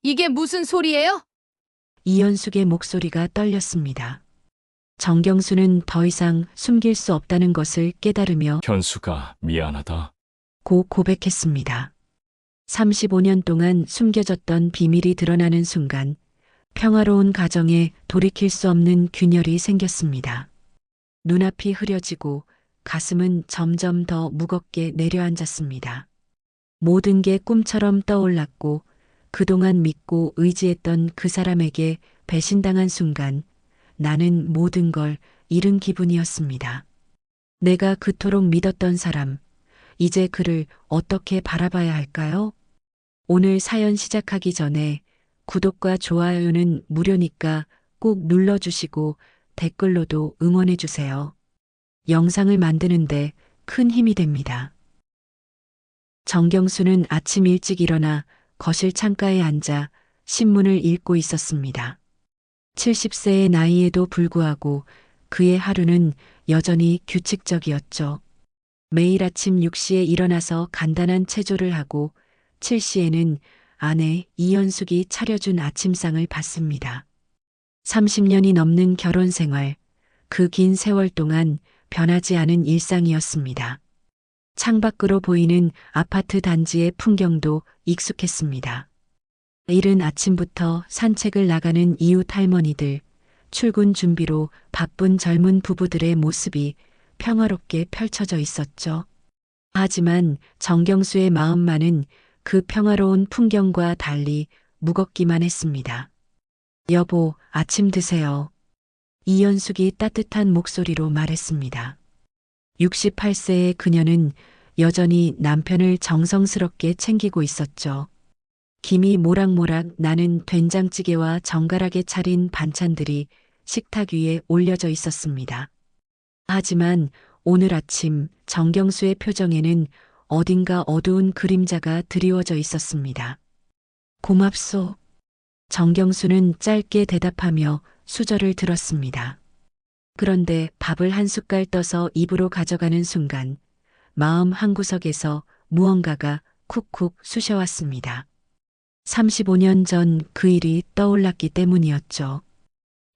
이게 무슨 소리예요? 이현숙의 목소리가 떨렸습니다. 정경수는 더 이상 숨길 수 없다는 것을 깨달으며 현수가 미안하다. 고백했습니다. 35년 동안 숨겨졌던 비밀이 드러나는 순간 평화로운 가정에 돌이킬 수 없는 균열이 생겼습니다. 눈앞이 흐려지고 가슴은 점점 더 무겁게 내려앉았습니다. 모든 게 꿈처럼 떠올랐고 그동안 믿고 의지했던 그 사람에게 배신당한 순간 나는 모든 걸 잃은 기분이었습니다. 내가 그토록 믿었던 사람, 이제 그를 어떻게 바라봐야 할까요? 오늘 사연 시작하기 전에 구독과 좋아요는 무료니까 꼭 눌러주시고 댓글로도 응원해주세요. 영상을 만드는데 큰 힘이 됩니다. 정경수는 아침 일찍 일어나 거실 창가에 앉아 신문을 읽고 있었습니다. 70세의 나이에도 불구하고 그의 하루는 여전히 규칙적이었죠. 매일 아침 6시에 일어나서 간단한 체조를 하고 7시에는 아내 이현숙이 차려준 아침상을 받습니다. 30년이 넘는 결혼 생활, 그 긴 세월 동안 변하지 않은 일상이었습니다. 창밖으로 보이는 아파트 단지의 풍경도 익숙했습니다. 이른 아침부터 산책을 나가는 이웃 할머니들, 출근 준비로 바쁜 젊은 부부들의 모습이 평화롭게 펼쳐져 있었죠. 하지만 정경수의 마음만은 그 평화로운 풍경과 달리 무겁기만 했습니다. 여보, 아침 드세요. 이현숙이 따뜻한 목소리로 말했습니다. 68세의 그녀는 여전히 남편을 정성스럽게 챙기고 있었죠. 김이 모락모락 나는 된장찌개와 정갈하게 차린 반찬들이 식탁 위에 올려져 있었습니다. 하지만 오늘 아침 정경수의 표정에는 어딘가 어두운 그림자가 드리워져 있었습니다. 고맙소. 정경수는 짧게 대답하며 수저를 들었습니다. 그런데 밥을 한 숟갈 떠서 입으로 가져가는 순간 마음 한구석에서 무언가가 쿡쿡 쑤셔왔습니다. 35년 전 그 일이 떠올랐기 때문이었죠.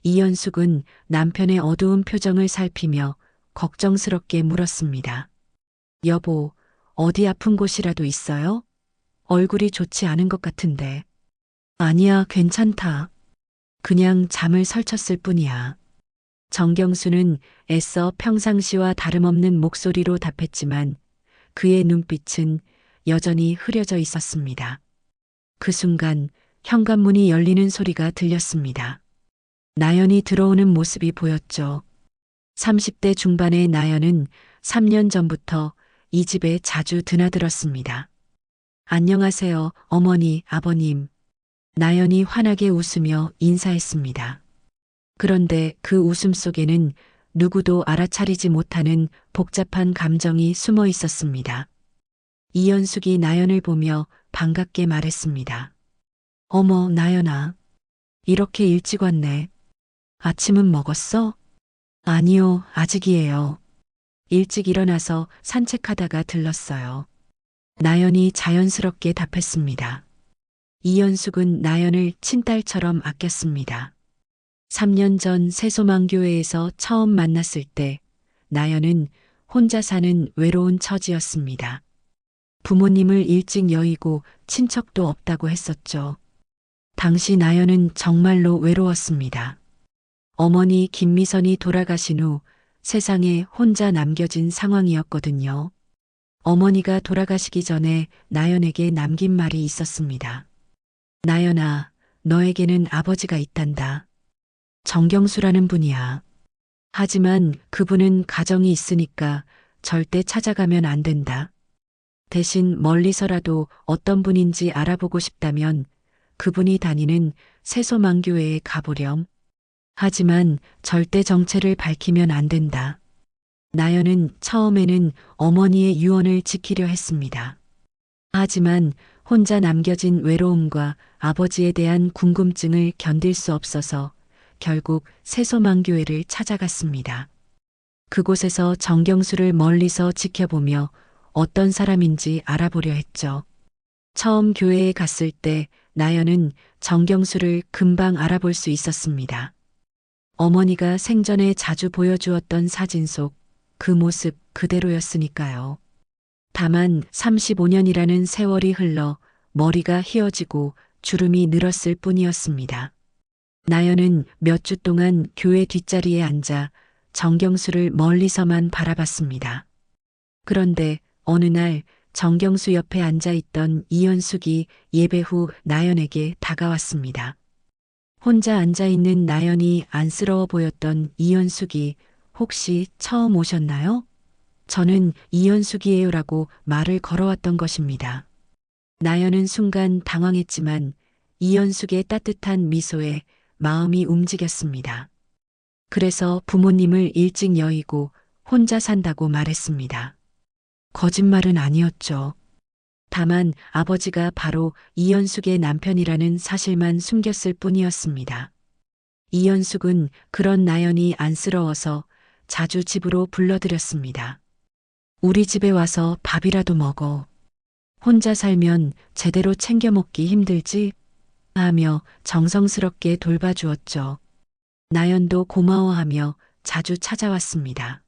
이현숙은 남편의 어두운 표정을 살피며 걱정스럽게 물었습니다. 여보, 어디 아픈 곳이라도 있어요? 얼굴이 좋지 않은 것 같은데. 아니야, 괜찮다. 그냥 잠을 설쳤을 뿐이야. 정경수는 애써 평상시와 다름없는 목소리로 답했지만 그의 눈빛은 여전히 흐려져 있었습니다. 그 순간 현관문이 열리는 소리가 들렸습니다. 나연이 들어오는 모습이 보였죠. 30대 중반의 나연은 3년 전부터 이 집에 자주 드나들었습니다. 안녕하세요, 어머니, 아버님. 나연이 환하게 웃으며 인사했습니다. 그런데 그 웃음 속에는 누구도 알아차리지 못하는 복잡한 감정이 숨어 있었습니다. 이현숙이 나연을 보며 반갑게 말했습니다. 어머, 나연아. 이렇게 일찍 왔네. 아침은 먹었어? 아니요, 아직이에요. 일찍 일어나서 산책하다가 들렀어요. 나연이 자연스럽게 답했습니다. 이현숙은 나연을 친딸처럼 아꼈습니다. 3년 전 새소망교회에서 처음 만났을 때 나연은 혼자 사는 외로운 처지였습니다. 부모님을 일찍 여의고 친척도 없다고 했었죠. 당시 나연은 정말로 외로웠습니다. 어머니 김미선이 돌아가신 후 세상에 혼자 남겨진 상황이었거든요. 어머니가 돌아가시기 전에 나연에게 남긴 말이 있었습니다. 나연아, 너에게는 아버지가 있단다. 정경수라는 분이야. 하지만 그분은 가정이 있으니까 절대 찾아가면 안 된다. 대신 멀리서라도 어떤 분인지 알아보고 싶다면 그분이 다니는 새소망교회에 가보렴. 하지만 절대 정체를 밝히면 안 된다. 나연은 처음에는 어머니의 유언을 지키려 했습니다. 하지만 혼자 남겨진 외로움과 아버지에 대한 궁금증을 견딜 수 없어서 결국 새소망교회를 찾아갔습니다. 그곳에서 정경수를 멀리서 지켜보며 어떤 사람인지 알아보려 했죠. 처음 교회에 갔을 때 나연은 정경수를 금방 알아볼 수 있었습니다. 어머니가 생전에 자주 보여주었던 사진 속 그 모습 그대로였으니까요. 다만 35년이라는 세월이 흘러 머리가 휘어지고 주름이 늘었을 뿐이었습니다. 나연은 몇 주 동안 교회 뒷자리에 앉아 정경수를 멀리서만 바라봤습니다. 그런데 어느 날 정경수 옆에 앉아 있던 이현숙이 예배 후 나연에게 다가왔습니다. 혼자 앉아 있는 나연이 안쓰러워 보였던 이현숙이 혹시 처음 오셨나요? 저는 이현숙이에요라고 말을 걸어왔던 것입니다. 나연은 순간 당황했지만 이현숙의 따뜻한 미소에 마음이 움직였습니다. 그래서 부모님을 일찍 여의고 혼자 산다고 말했습니다. 거짓말은 아니었죠. 다만 아버지가 바로 이현숙의 남편이라는 사실만 숨겼을 뿐이었습니다. 이현숙은 그런 나연이 안쓰러워서 자주 집으로 불러들였습니다. 우리 집에 와서 밥이라도 먹어. 혼자 살면 제대로 챙겨 먹기 힘들지? 하며 정성스럽게 돌봐주었죠. 나연도 고마워하며 자주 찾아왔습니다.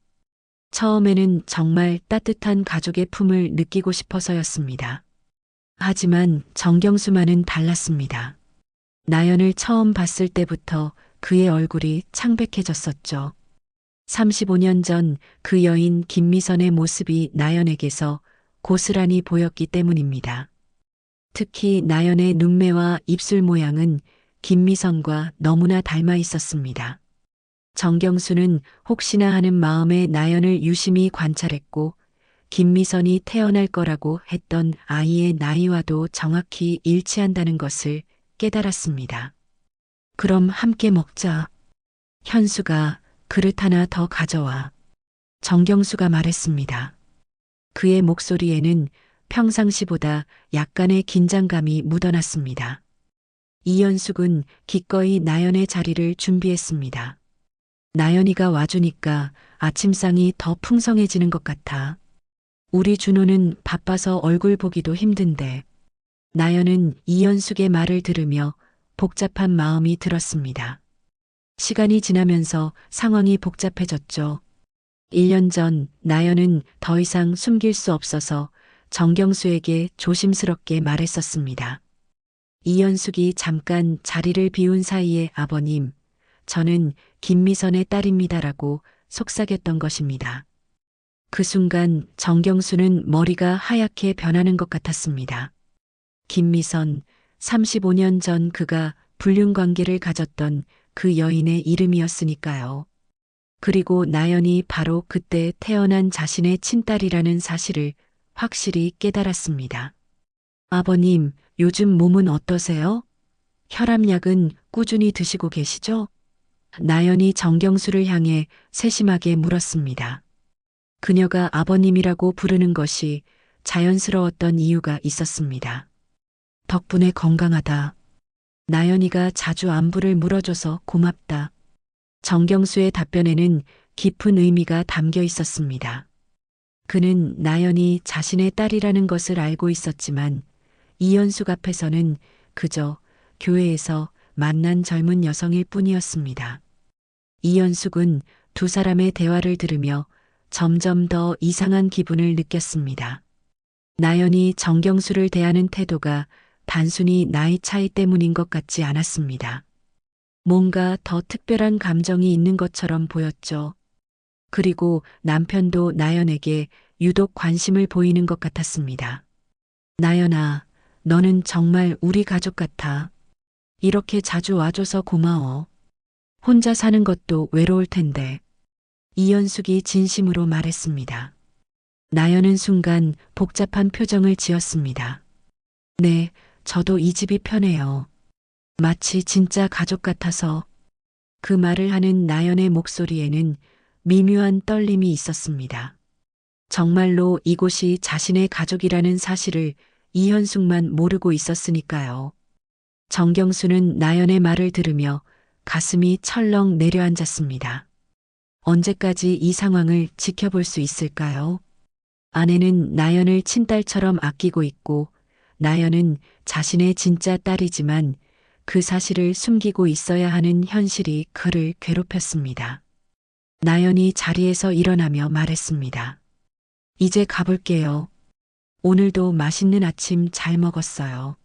처음에는 정말 따뜻한 가족의 품을 느끼고 싶어서였습니다. 하지만 정경수만은 달랐습니다. 나연을 처음 봤을 때부터 그의 얼굴이 창백해졌었죠. 35년 전 그 여인 김미선의 모습이 나연에게서 고스란히 보였기 때문입니다. 특히 나연의 눈매와 입술 모양은 김미선과 너무나 닮아 있었습니다. 정경수는 혹시나 하는 마음에 나연을 유심히 관찰했고 김미선이 태어날 거라고 했던 아이의 나이와도 정확히 일치한다는 것을 깨달았습니다. 그럼 함께 먹자. 현수가 그릇 하나 더 가져와. 정경수가 말했습니다. 그의 목소리에는 평상시보다 약간의 긴장감이 묻어났습니다. 이현숙은 기꺼이 나연의 자리를 준비했습니다. 나연이가 와주니까 아침상이 더 풍성해지는 것 같아. 우리 준호는 바빠서 얼굴 보기도 힘든데. 나연은 이현숙의 말을 들으며 복잡한 마음이 들었습니다. 시간이 지나면서 상황이 복잡해졌죠. 1년 전 나연은 더 이상 숨길 수 없어서 정경수에게 조심스럽게 말했었습니다. 이현숙이 잠깐 자리를 비운 사이에 아버님, 저는 김미선의 딸입니다라고 속삭였던 것입니다. 그 순간 정경수는 머리가 하얗게 변하는 것 같았습니다. 김미선, 35년 전 그가 불륜 관계를 가졌던 그 여인의 이름이었으니까요. 그리고 나연이 바로 그때 태어난 자신의 친딸이라는 사실을 확실히 깨달았습니다. 아버님, 요즘 몸은 어떠세요? 혈압약은 꾸준히 드시고 계시죠? 나연이 정경수를 향해 세심하게 물었습니다. 그녀가 아버님이라고 부르는 것이 자연스러웠던 이유가 있었습니다. 덕분에 건강하다. 나연이가 자주 안부를 물어줘서 고맙다. 정경수의 답변에는 깊은 의미가 담겨 있었습니다. 그는 나연이 자신의 딸이라는 것을 알고 있었지만 이현숙 앞에서는 그저 교회에서 만난 젊은 여성일 뿐이었습니다. 이현숙은 두 사람의 대화를 들으며 점점 더 이상한 기분을 느꼈습니다. 나연이 정경수를 대하는 태도가 단순히 나이 차이 때문인 것 같지 않았습니다. 뭔가 더 특별한 감정이 있는 것처럼 보였죠. 그리고 남편도 나연에게 유독 관심을 보이는 것 같았습니다. 나연아, 너는 정말 우리 가족 같아. 이렇게 자주 와줘서 고마워. 혼자 사는 것도 외로울 텐데. 이현숙이 진심으로 말했습니다. 나연은 순간 복잡한 표정을 지었습니다. 네, 저도 이 집이 편해요. 마치 진짜 가족 같아서. 그 말을 하는 나연의 목소리에는 미묘한 떨림이 있었습니다. 정말로 이곳이 자신의 가족이라는 사실을 이현숙만 모르고 있었으니까요. 정경수는 나연의 말을 들으며 가슴이 철렁 내려앉았습니다. 언제까지 이 상황을 지켜볼 수 있을까요? 아내는 나연을 친딸처럼 아끼고 있고 나연은 자신의 진짜 딸이지만 그 사실을 숨기고 있어야 하는 현실이 그를 괴롭혔습니다. 나연이 자리에서 일어나며 말했습니다. 이제 가볼게요. 오늘도 맛있는 아침 잘 먹었어요.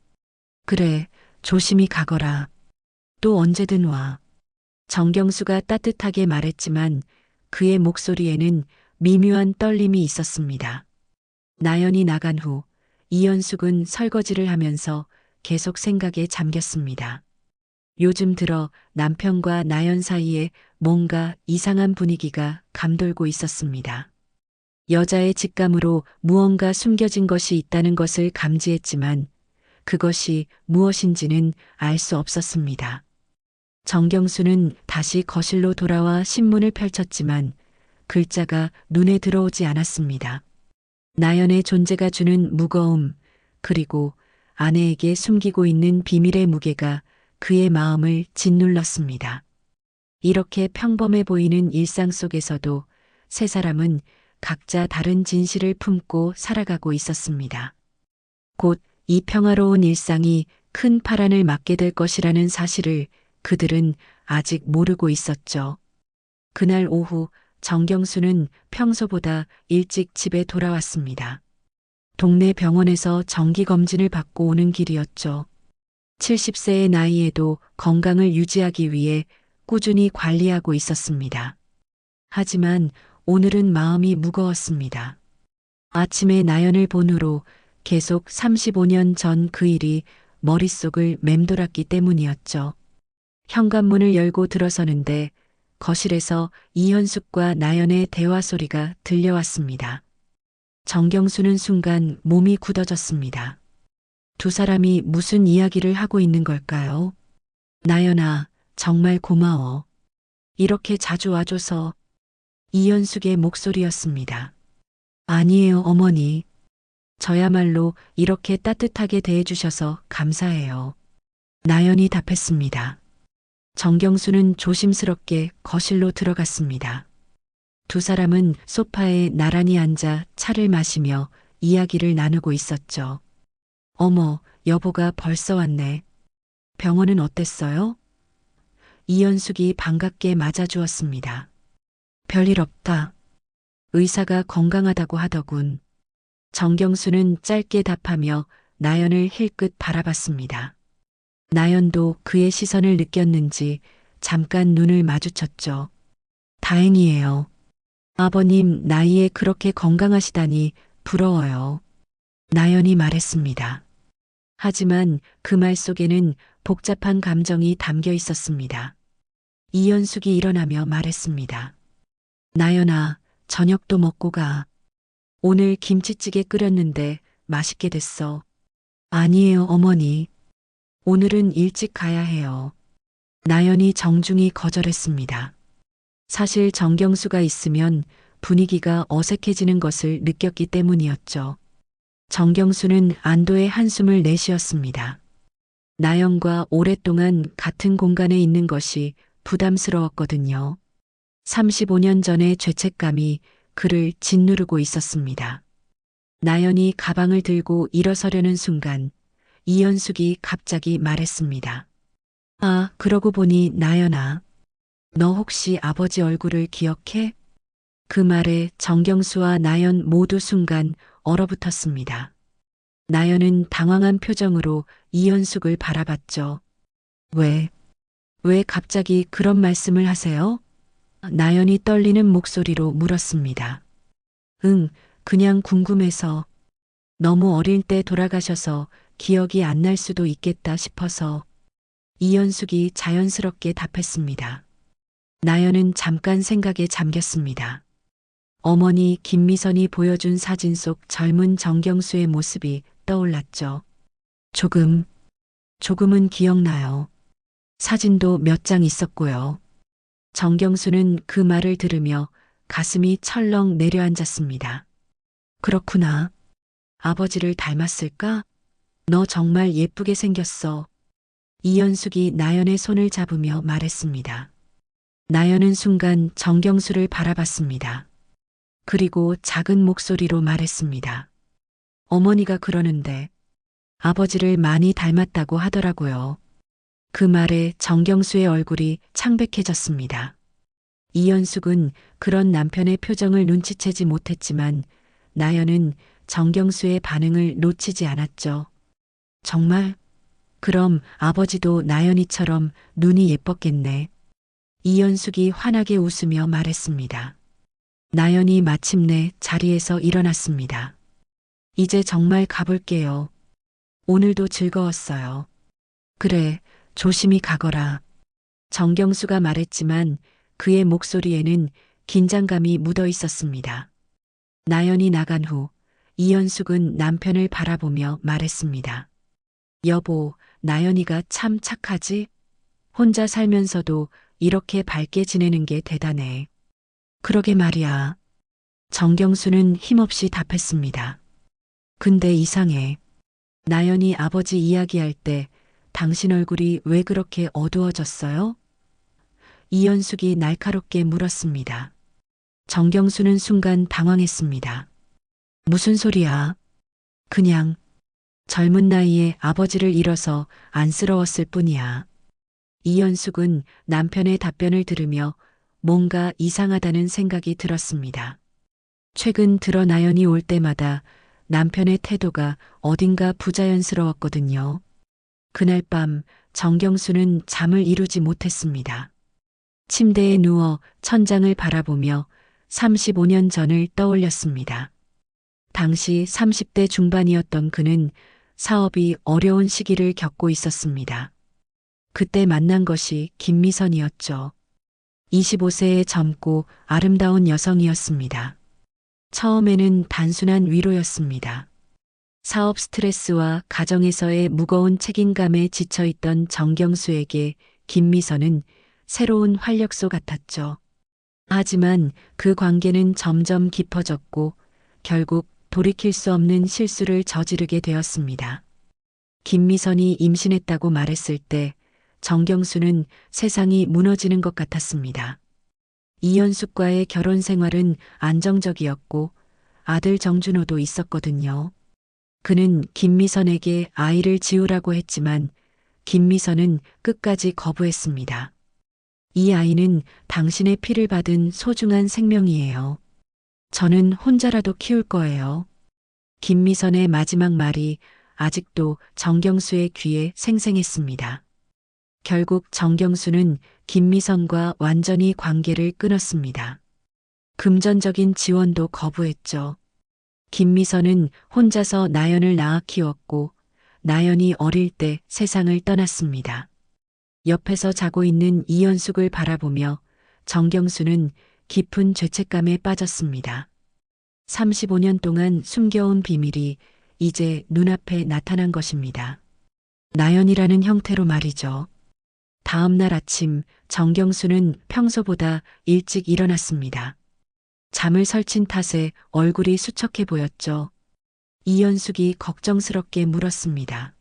그래, 조심히 가거라. 또 언제든 와. 정경수가 따뜻하게 말했지만 그의 목소리에는 미묘한 떨림이 있었습니다. 나연이 나간 후 이현숙은 설거지를 하면서 계속 생각에 잠겼습니다. 요즘 들어 남편과 나연 사이에 뭔가 이상한 분위기가 감돌고 있었습니다. 여자의 직감으로 무언가 숨겨진 것이 있다는 것을 감지했지만 그것이 무엇인지는 알 수 없었습니다. 정경수는 다시 거실로 돌아와 신문을 펼쳤지만 글자가 눈에 들어오지 않았습니다. 나연의 존재가 주는 무거움, 그리고 아내에게 숨기고 있는 비밀의 무게가 그의 마음을 짓눌렀습니다. 이렇게 평범해 보이는 일상 속에서도 세 사람은 각자 다른 진실을 품고 살아가고 있었습니다. 곧 이 평화로운 일상이 큰 파란을 맞게 될 것이라는 사실을 그들은 아직 모르고 있었죠. 그날 오후 정경수는 평소보다 일찍 집에 돌아왔습니다. 동네 병원에서 정기검진을 받고 오는 길이었죠. 70세의 나이에도 건강을 유지하기 위해 꾸준히 관리하고 있었습니다. 하지만 오늘은 마음이 무거웠습니다. 아침에 나연을 본 후로 계속 35년 전 그 일이 머릿속을 맴돌았기 때문이었죠. 현관문을 열고 들어서는데 거실에서 이현숙과 나연의 대화 소리가 들려왔습니다. 정경수는 순간 몸이 굳어졌습니다. 두 사람이 무슨 이야기를 하고 있는 걸까요? 나연아, 정말 고마워. 이렇게 자주 와줘서. 이현숙의 목소리였습니다. 아니에요, 어머니. 저야말로 이렇게 따뜻하게 대해주셔서 감사해요. 나연이 답했습니다. 정경수는 조심스럽게 거실로 들어갔습니다. 두 사람은 소파에 나란히 앉아 차를 마시며 이야기를 나누고 있었죠. 어머, 여보가 벌써 왔네. 병원은 어땠어요? 이현숙이 반갑게 맞아주었습니다. 별일 없다. 의사가 건강하다고 하더군. 정경수는 짧게 답하며 나연을 힐끗 바라봤습니다. 나연도 그의 시선을 느꼈는지 잠깐 눈을 마주쳤죠. 다행이에요. 아버님 나이에 그렇게 건강하시다니 부러워요. 나연이 말했습니다. 하지만 그 말 속에는 복잡한 감정이 담겨 있었습니다. 이현숙이 일어나며 말했습니다. 나연아, 저녁도 먹고 가. 오늘 김치찌개 끓였는데 맛있게 됐어. 아니에요, 어머니. 오늘은 일찍 가야 해요. 나연이 정중히 거절했습니다. 사실 정경수가 있으면 분위기가 어색해지는 것을 느꼈기 때문이었죠. 정경수는 안도의 한숨을 내쉬었습니다. 나연과 오랫동안 같은 공간에 있는 것이 부담스러웠거든요. 35년 전의 죄책감이 그를 짓누르고 있었습니다. 나연이 가방을 들고 일어서려는 순간 이현숙이 갑자기 말했습니다. 아, 그러고 보니 나연아, 너 혹시 아버지 얼굴을 기억해? 그 말에 정경수와 나연 모두 순간 얼어붙었습니다. 나연은 당황한 표정으로 이현숙을 바라봤죠. 왜 갑자기 그런 말씀을 하세요? 나연이 떨리는 목소리로 물었습니다. 그냥 궁금해서. 너무 어릴 때 돌아가셔서 기억이 안 날 수도 있겠다 싶어서. 이현숙이 자연스럽게 답했습니다. 나연은 잠깐 생각에 잠겼습니다. 어머니 김미선이 보여준 사진 속 젊은 정경수의 모습이 떠올랐죠. 조금은 기억나요. 사진도 몇 장 있었고요. 정경수는 그 말을 들으며 가슴이 철렁 내려앉았습니다. 그렇구나. 아버지를 닮았을까? 너 정말 예쁘게 생겼어. 이현숙이 나연의 손을 잡으며 말했습니다. 나연은 순간 정경수를 바라봤습니다. 그리고 작은 목소리로 말했습니다. 어머니가 그러는데 아버지를 많이 닮았다고 하더라고요. 그 말에 정경수의 얼굴이 창백해졌습니다. 이현숙은 그런 남편의 표정을 눈치채지 못했지만 나연은 정경수의 반응을 놓치지 않았죠. 정말? 그럼 아버지도 나연이처럼 눈이 예뻤겠네. 이현숙이 환하게 웃으며 말했습니다. 나연이 마침내 자리에서 일어났습니다. 이제 정말 가볼게요. 오늘도 즐거웠어요. 그래, 조심히 가거라. 정경수가 말했지만 그의 목소리에는 긴장감이 묻어 있었습니다. 나연이 나간 후 이현숙은 남편을 바라보며 말했습니다. 여보, 나연이가 참 착하지? 혼자 살면서도 이렇게 밝게 지내는 게 대단해. 그러게 말이야. 정경수는 힘없이 답했습니다. 근데 이상해. 나연이 아버지 이야기할 때 당신 얼굴이 왜 그렇게 어두워졌어요? 이현숙이 날카롭게 물었습니다. 정경수는 순간 당황했습니다. 무슨 소리야? 그냥 젊은 나이에 아버지를 잃어서 안쓰러웠을 뿐이야. 이현숙은 남편의 답변을 들으며 뭔가 이상하다는 생각이 들었습니다. 최근 들어 나연이 올 때마다 남편의 태도가 어딘가 부자연스러웠거든요. 그날 밤 정경수는 잠을 이루지 못했습니다. 침대에 누워 천장을 바라보며 35년 전을 떠올렸습니다. 당시 30대 중반이었던 그는 사업이 어려운 시기를 겪고 있었습니다. 그때 만난 것이 김미선이었죠. 25세의 젊고 아름다운 여성이었습니다. 처음에는 단순한 위로였습니다. 사업 스트레스와 가정에서의 무거운 책임감에 지쳐있던 정경수에게 김미선은 새로운 활력소 같았죠. 하지만 그 관계는 점점 깊어졌고 결국 돌이킬 수 없는 실수를 저지르게 되었습니다. 김미선이 임신했다고 말했을 때 정경수는 세상이 무너지는 것 같았습니다. 이현숙과의 결혼 생활은 안정적이었고 아들 정준호도 있었거든요. 그는 김미선에게 아이를 지우라고 했지만 김미선은 끝까지 거부했습니다. 이 아이는 당신의 피를 받은 소중한 생명이에요. 저는 혼자라도 키울 거예요. 김미선의 마지막 말이 아직도 정경수의 귀에 생생했습니다. 결국 정경수는 김미선과 완전히 관계를 끊었습니다. 금전적인 지원도 거부했죠. 김미선은 혼자서 나연을 낳아 키웠고 나연이 어릴 때 세상을 떠났습니다. 옆에서 자고 있는 이현숙을 바라보며 정경수는 깊은 죄책감에 빠졌습니다. 35년 동안 숨겨온 비밀이 이제 눈앞에 나타난 것입니다. 나연이라는 형태로 말이죠. 다음 날 아침 정경수는 평소보다 일찍 일어났습니다. 잠을 설친 탓에 얼굴이 수척해 보였죠. 이현숙이 걱정스럽게 물었습니다.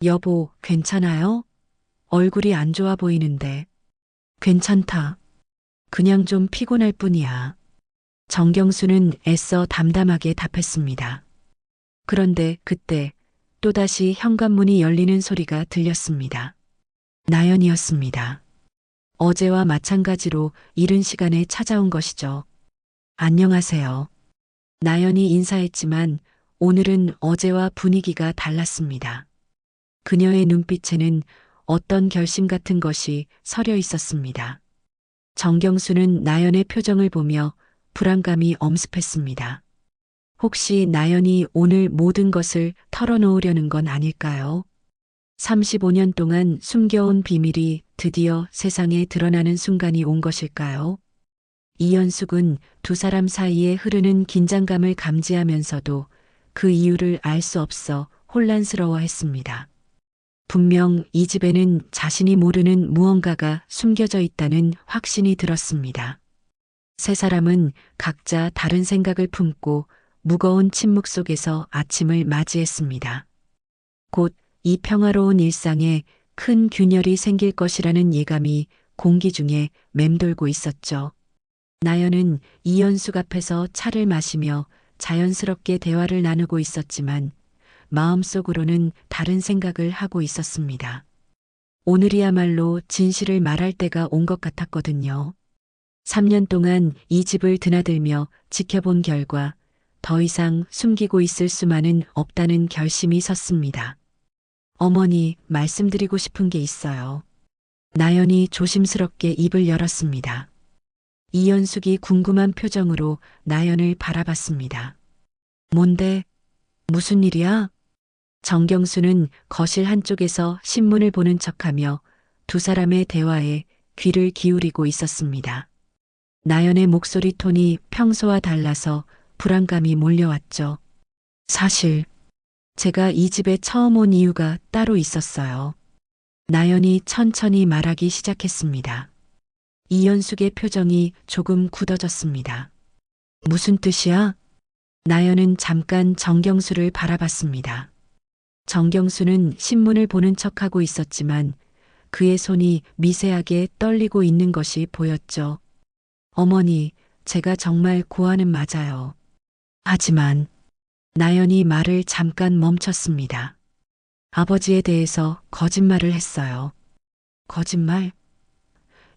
여보, 괜찮아요? 얼굴이 안 좋아 보이는데. 괜찮다. 그냥 좀 피곤할 뿐이야. 정경수는 애써 담담하게 답했습니다. 그런데 그때 또다시 현관문이 열리는 소리가 들렸습니다. 나연이었습니다. 어제와 마찬가지로 이른 시간에 찾아온 것이죠. 안녕하세요. 나연이 인사했지만 오늘은 어제와 분위기가 달랐습니다. 그녀의 눈빛에는 어떤 결심 같은 것이 서려 있었습니다. 정경수는 나연의 표정을 보며 불안감이 엄습했습니다. 혹시 나연이 오늘 모든 것을 털어놓으려는 건 아닐까요? 35년 동안 숨겨온 비밀이 드디어 세상에 드러나는 순간이 온 것일까요? 이현숙은 두 사람 사이에 흐르는 긴장감을 감지하면서도 그 이유를 알 수 없어 혼란스러워했습니다. 분명 이 집에는 자신이 모르는 무언가가 숨겨져 있다는 확신이 들었습니다. 세 사람은 각자 다른 생각을 품고 무거운 침묵 속에서 아침을 맞이했습니다. 곧 이 평화로운 일상에 큰 균열이 생길 것이라는 예감이 공기 중에 맴돌고 있었죠. 나연은 이현숙 앞에서 차를 마시며 자연스럽게 대화를 나누고 있었지만 마음속으로는 다른 생각을 하고 있었습니다. 오늘이야말로 진실을 말할 때가 온 것 같았거든요. 3년 동안 이 집을 드나들며 지켜본 결과 더 이상 숨기고 있을 수만은 없다는 결심이 섰습니다. 어머니, 말씀드리고 싶은 게 있어요. 나연이 조심스럽게 입을 열었습니다. 이연숙이 궁금한 표정으로 나연을 바라봤습니다. 뭔데? 무슨 일이야? 정경수는 거실 한쪽에서 신문을 보는 척하며 두 사람의 대화에 귀를 기울이고 있었습니다. 나연의 목소리 톤이 평소와 달라서 불안감이 몰려왔죠. 사실 제가 이 집에 처음 온 이유가 따로 있었어요. 나연이 천천히 말하기 시작했습니다. 이연숙의 표정이 조금 굳어졌습니다. 무슨 뜻이야? 나연은 잠깐 정경수를 바라봤습니다. 정경수는 신문을 보는 척하고 있었지만 그의 손이 미세하게 떨리고 있는 것이 보였죠. 어머니, 제가 정말 고아는 맞아요. 하지만 나연이 말을 잠깐 멈췄습니다. 아버지에 대해서 거짓말을 했어요. 거짓말?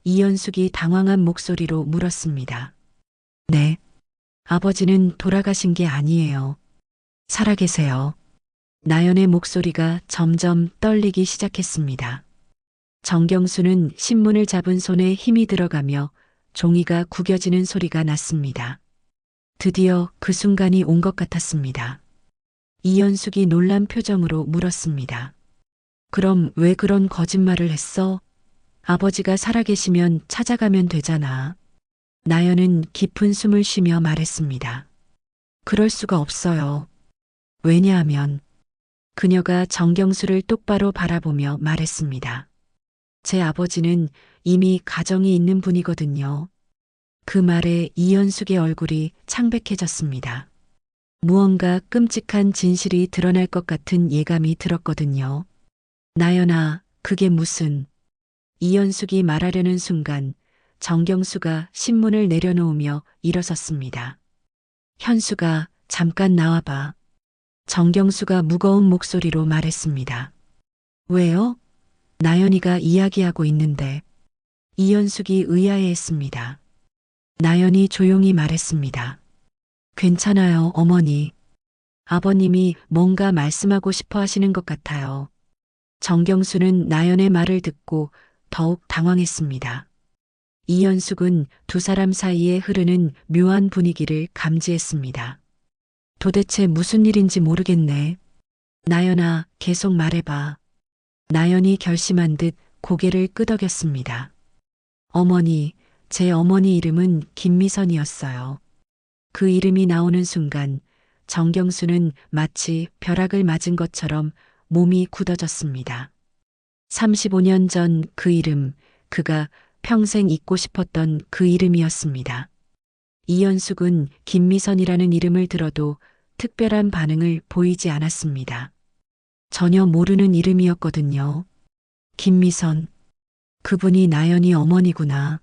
이연숙이 당황한 목소리로 물었습니다. 네. 아버지는 돌아가신 게 아니에요. 살아계세요. 나연의 목소리가 점점 떨리기 시작했습니다. 정경수는 신문을 잡은 손에 힘이 들어가며 종이가 구겨지는 소리가 났습니다. 드디어 그 순간이 온 것 같았습니다. 이연숙이 놀란 표정으로 물었습니다. 그럼 왜 그런 거짓말을 했어? 아버지가 살아계시면 찾아가면 되잖아. 나연은 깊은 숨을 쉬며 말했습니다. 그럴 수가 없어요. 왜냐하면 그녀가 정경수를 똑바로 바라보며 말했습니다. 제 아버지는 이미 가정이 있는 분이거든요. 그 말에 이연숙의 얼굴이 창백해졌습니다. 무언가 끔찍한 진실이 드러날 것 같은 예감이 들었거든요. 나연아, 그게 무슨... 이연숙이 말하려는 순간 정경수가 신문을 내려놓으며 일어섰습니다. 현수가 잠깐 나와봐. 정경수가 무거운 목소리로 말했습니다. 왜요? 나연이가 이야기하고 있는데. 이연숙이 의아해했습니다. 나연이 조용히 말했습니다. 괜찮아요, 어머니. 아버님이 뭔가 말씀하고 싶어 하시는 것 같아요. 정경수는 나연의 말을 듣고 더욱 당황했습니다. 이연숙은 두 사람 사이에 흐르는 묘한 분위기를 감지했습니다. 도대체 무슨 일인지 모르겠네. 나연아, 계속 말해봐. 나연이 결심한 듯 고개를 끄덕였습니다. 어머니, 제 어머니 이름은 김미선이었어요. 그 이름이 나오는 순간 정경수는 마치 벼락을 맞은 것처럼 몸이 굳어졌습니다. 35년 전 그 이름, 그가 평생 잊고 싶었던 그 이름이었습니다. 이연숙은 김미선이라는 이름을 들어도 특별한 반응을 보이지 않았습니다. 전혀 모르는 이름이었거든요. 김미선. 그분이 나연이 어머니구나.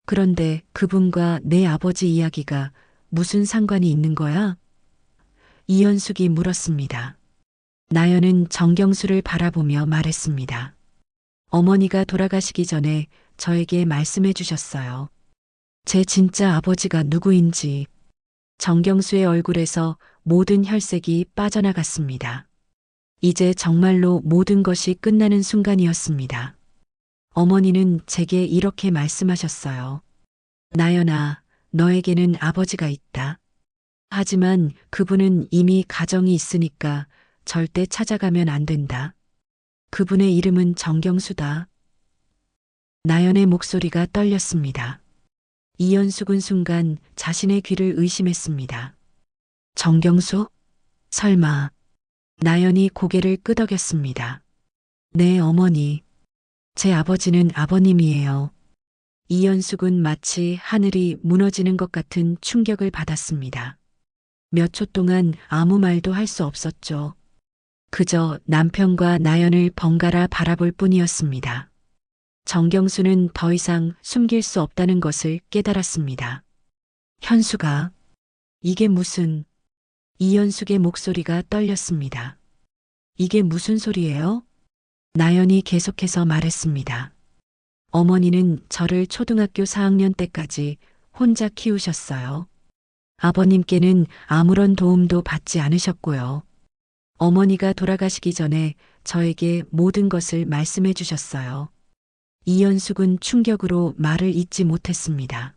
그런데 그분과 내 아버지 이야기가 무슨 상관이 있는 거야? 이연숙이 물었습니다. 나연은 정경수를 바라보며 말했습니다. 어머니가 돌아가시기 전에 저에게 말씀해 주셨어요. 제 진짜 아버지가 누구인지. 정경수의 얼굴에서 모든 혈색이 빠져나갔습니다. 이제 정말로 모든 것이 끝나는 순간이었습니다. 어머니는 제게 이렇게 말씀하셨어요. 나연아, 너에게는 아버지가 있다. 하지만 그분은 이미 가정이 있으니까 절대 찾아가면 안 된다. 그분의 이름은 정경수다. 나연의 목소리가 떨렸습니다. 이연숙은 순간 자신의 귀를 의심했습니다. 정경수? 설마. 나연이 고개를 끄덕였습니다. 네, 어머니. 제 아버지는 아버님이에요. 이연숙은 마치 하늘이 무너지는 것 같은 충격을 받았습니다. 몇 초 동안 아무 말도 할 수 없었죠. 그저 남편과 나연을 번갈아 바라볼 뿐이었습니다. 정경수는 더 이상 숨길 수 없다는 것을 깨달았습니다. 현수가, 이게 무슨... 이연숙의 목소리가 떨렸습니다. 이게 무슨 소리예요? 나연이 계속해서 말했습니다. 어머니는 저를 초등학교 4학년 때까지 혼자 키우셨어요. 아버님께는 아무런 도움도 받지 않으셨고요. 어머니가 돌아가시기 전에 저에게 모든 것을 말씀해 주셨어요. 이연숙은 충격으로 말을 잇지 못했습니다.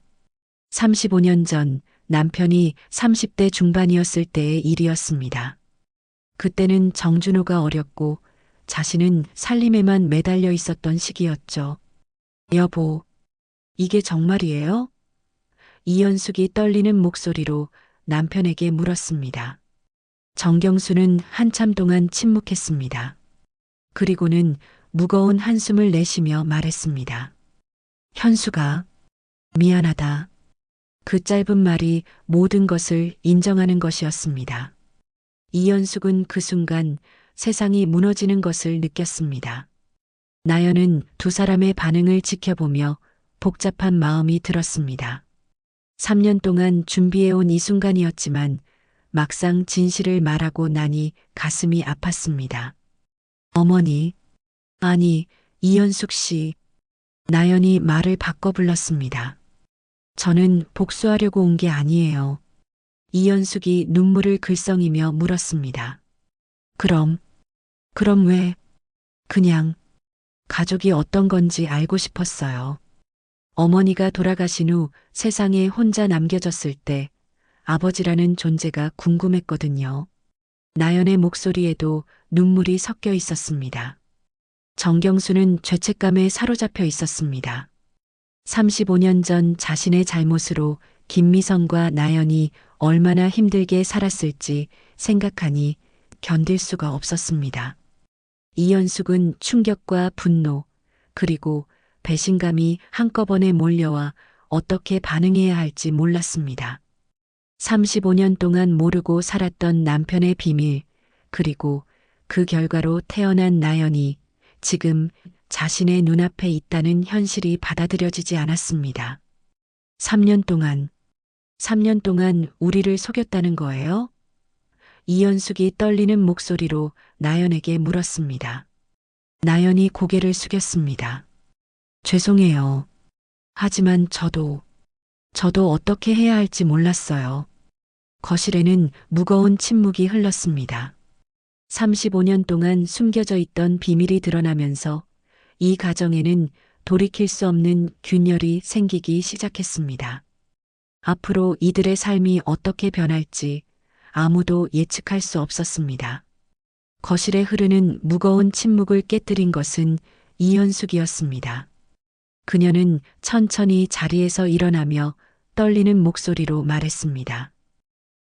35년 전 남편이 30대 중반이었을 때의 일이었습니다. 그때는 정준호가 어렸고 자신은 살림에만 매달려 있었던 시기였죠. 여보, 이게 정말이에요? 이연숙이 떨리는 목소리로 남편에게 물었습니다. 정경수는 한참 동안 침묵했습니다. 그리고는 무거운 한숨을 내쉬며 말했습니다. 현수가, 미안하다. 그 짧은 말이 모든 것을 인정하는 것이었습니다. 이연숙은 그 순간 세상이 무너지는 것을 느꼈습니다. 나연은 두 사람의 반응을 지켜보며 복잡한 마음이 들었습니다. 3년 동안 준비해온 이 순간이었지만 막상 진실을 말하고 나니 가슴이 아팠습니다. 어머니, 아니, 이연숙 씨. 나연이 말을 바꿔 불렀습니다. 저는 복수하려고 온 게 아니에요. 이연숙이 눈물을 글썽이며 물었습니다. 그럼 왜? 그냥 가족이 어떤 건지 알고 싶었어요. 어머니가 돌아가신 후 세상에 혼자 남겨졌을 때 아버지라는 존재가 궁금했거든요. 나연의 목소리에도 눈물이 섞여 있었습니다. 정경수는 죄책감에 사로잡혀 있었습니다. 35년 전 자신의 잘못으로 김미성과 나연이 얼마나 힘들게 살았을지 생각하니 견딜 수가 없었습니다. 이연숙은 충격과 분노, 그리고 배신감이 한꺼번에 몰려와 어떻게 반응해야 할지 몰랐습니다. 35년 동안 모르고 살았던 남편의 비밀, 그리고 그 결과로 태어난 나연이 지금 자신의 눈앞에 있다는 현실이 받아들여지지 않았습니다. 3년 동안 우리를 속였다는 거예요? 이연숙이 떨리는 목소리로 나연에게 물었습니다. 나연이 고개를 숙였습니다. 죄송해요. 하지만 저도 어떻게 해야 할지 몰랐어요. 거실에는 무거운 침묵이 흘렀습니다. 35년 동안 숨겨져 있던 비밀이 드러나면서 이 가정에는 돌이킬 수 없는 균열이 생기기 시작했습니다. 앞으로 이들의 삶이 어떻게 변할지 아무도 예측할 수 없었습니다. 거실에 흐르는 무거운 침묵을 깨뜨린 것은 이현숙이었습니다. 그녀는 천천히 자리에서 일어나며 떨리는 목소리로 말했습니다.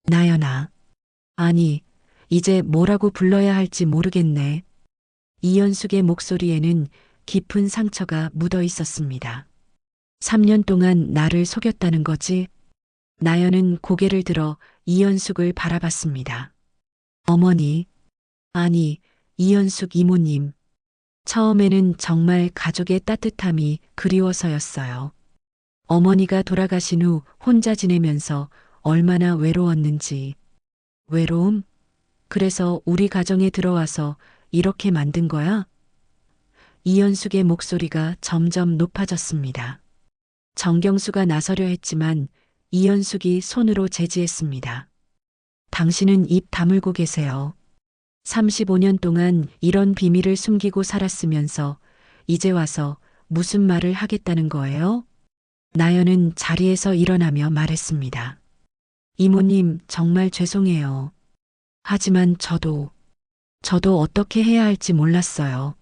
나연아, 아니, 이제 뭐라고 불러야 할지 모르겠네. 이현숙의 목소리에는 깊은 상처가 묻어 있었습니다. 3년 동안 나를 속였다는 거지? 나연은 고개를 들어 이현숙을 바라봤습니다. 어머니, 아니, 이현숙 이모님. 처음에는 정말 가족의 따뜻함이 그리워서였어요. 어머니가 돌아가신 후 혼자 지내면서 얼마나 외로웠는지. 외로움? 그래서 우리 가정에 들어와서 이렇게 만든 거야? 이현숙의 목소리가 점점 높아졌습니다. 정경수가 나서려 했지만 이현숙이 손으로 제지했습니다. 당신은 입 다물고 계세요. 35년 동안 이런 비밀을 숨기고 살았으면서 이제 와서 무슨 말을 하겠다는 거예요? 나연은 자리에서 일어나며 말했습니다. 이모님, 정말 죄송해요. 하지만 저도 어떻게 해야 할지 몰랐어요.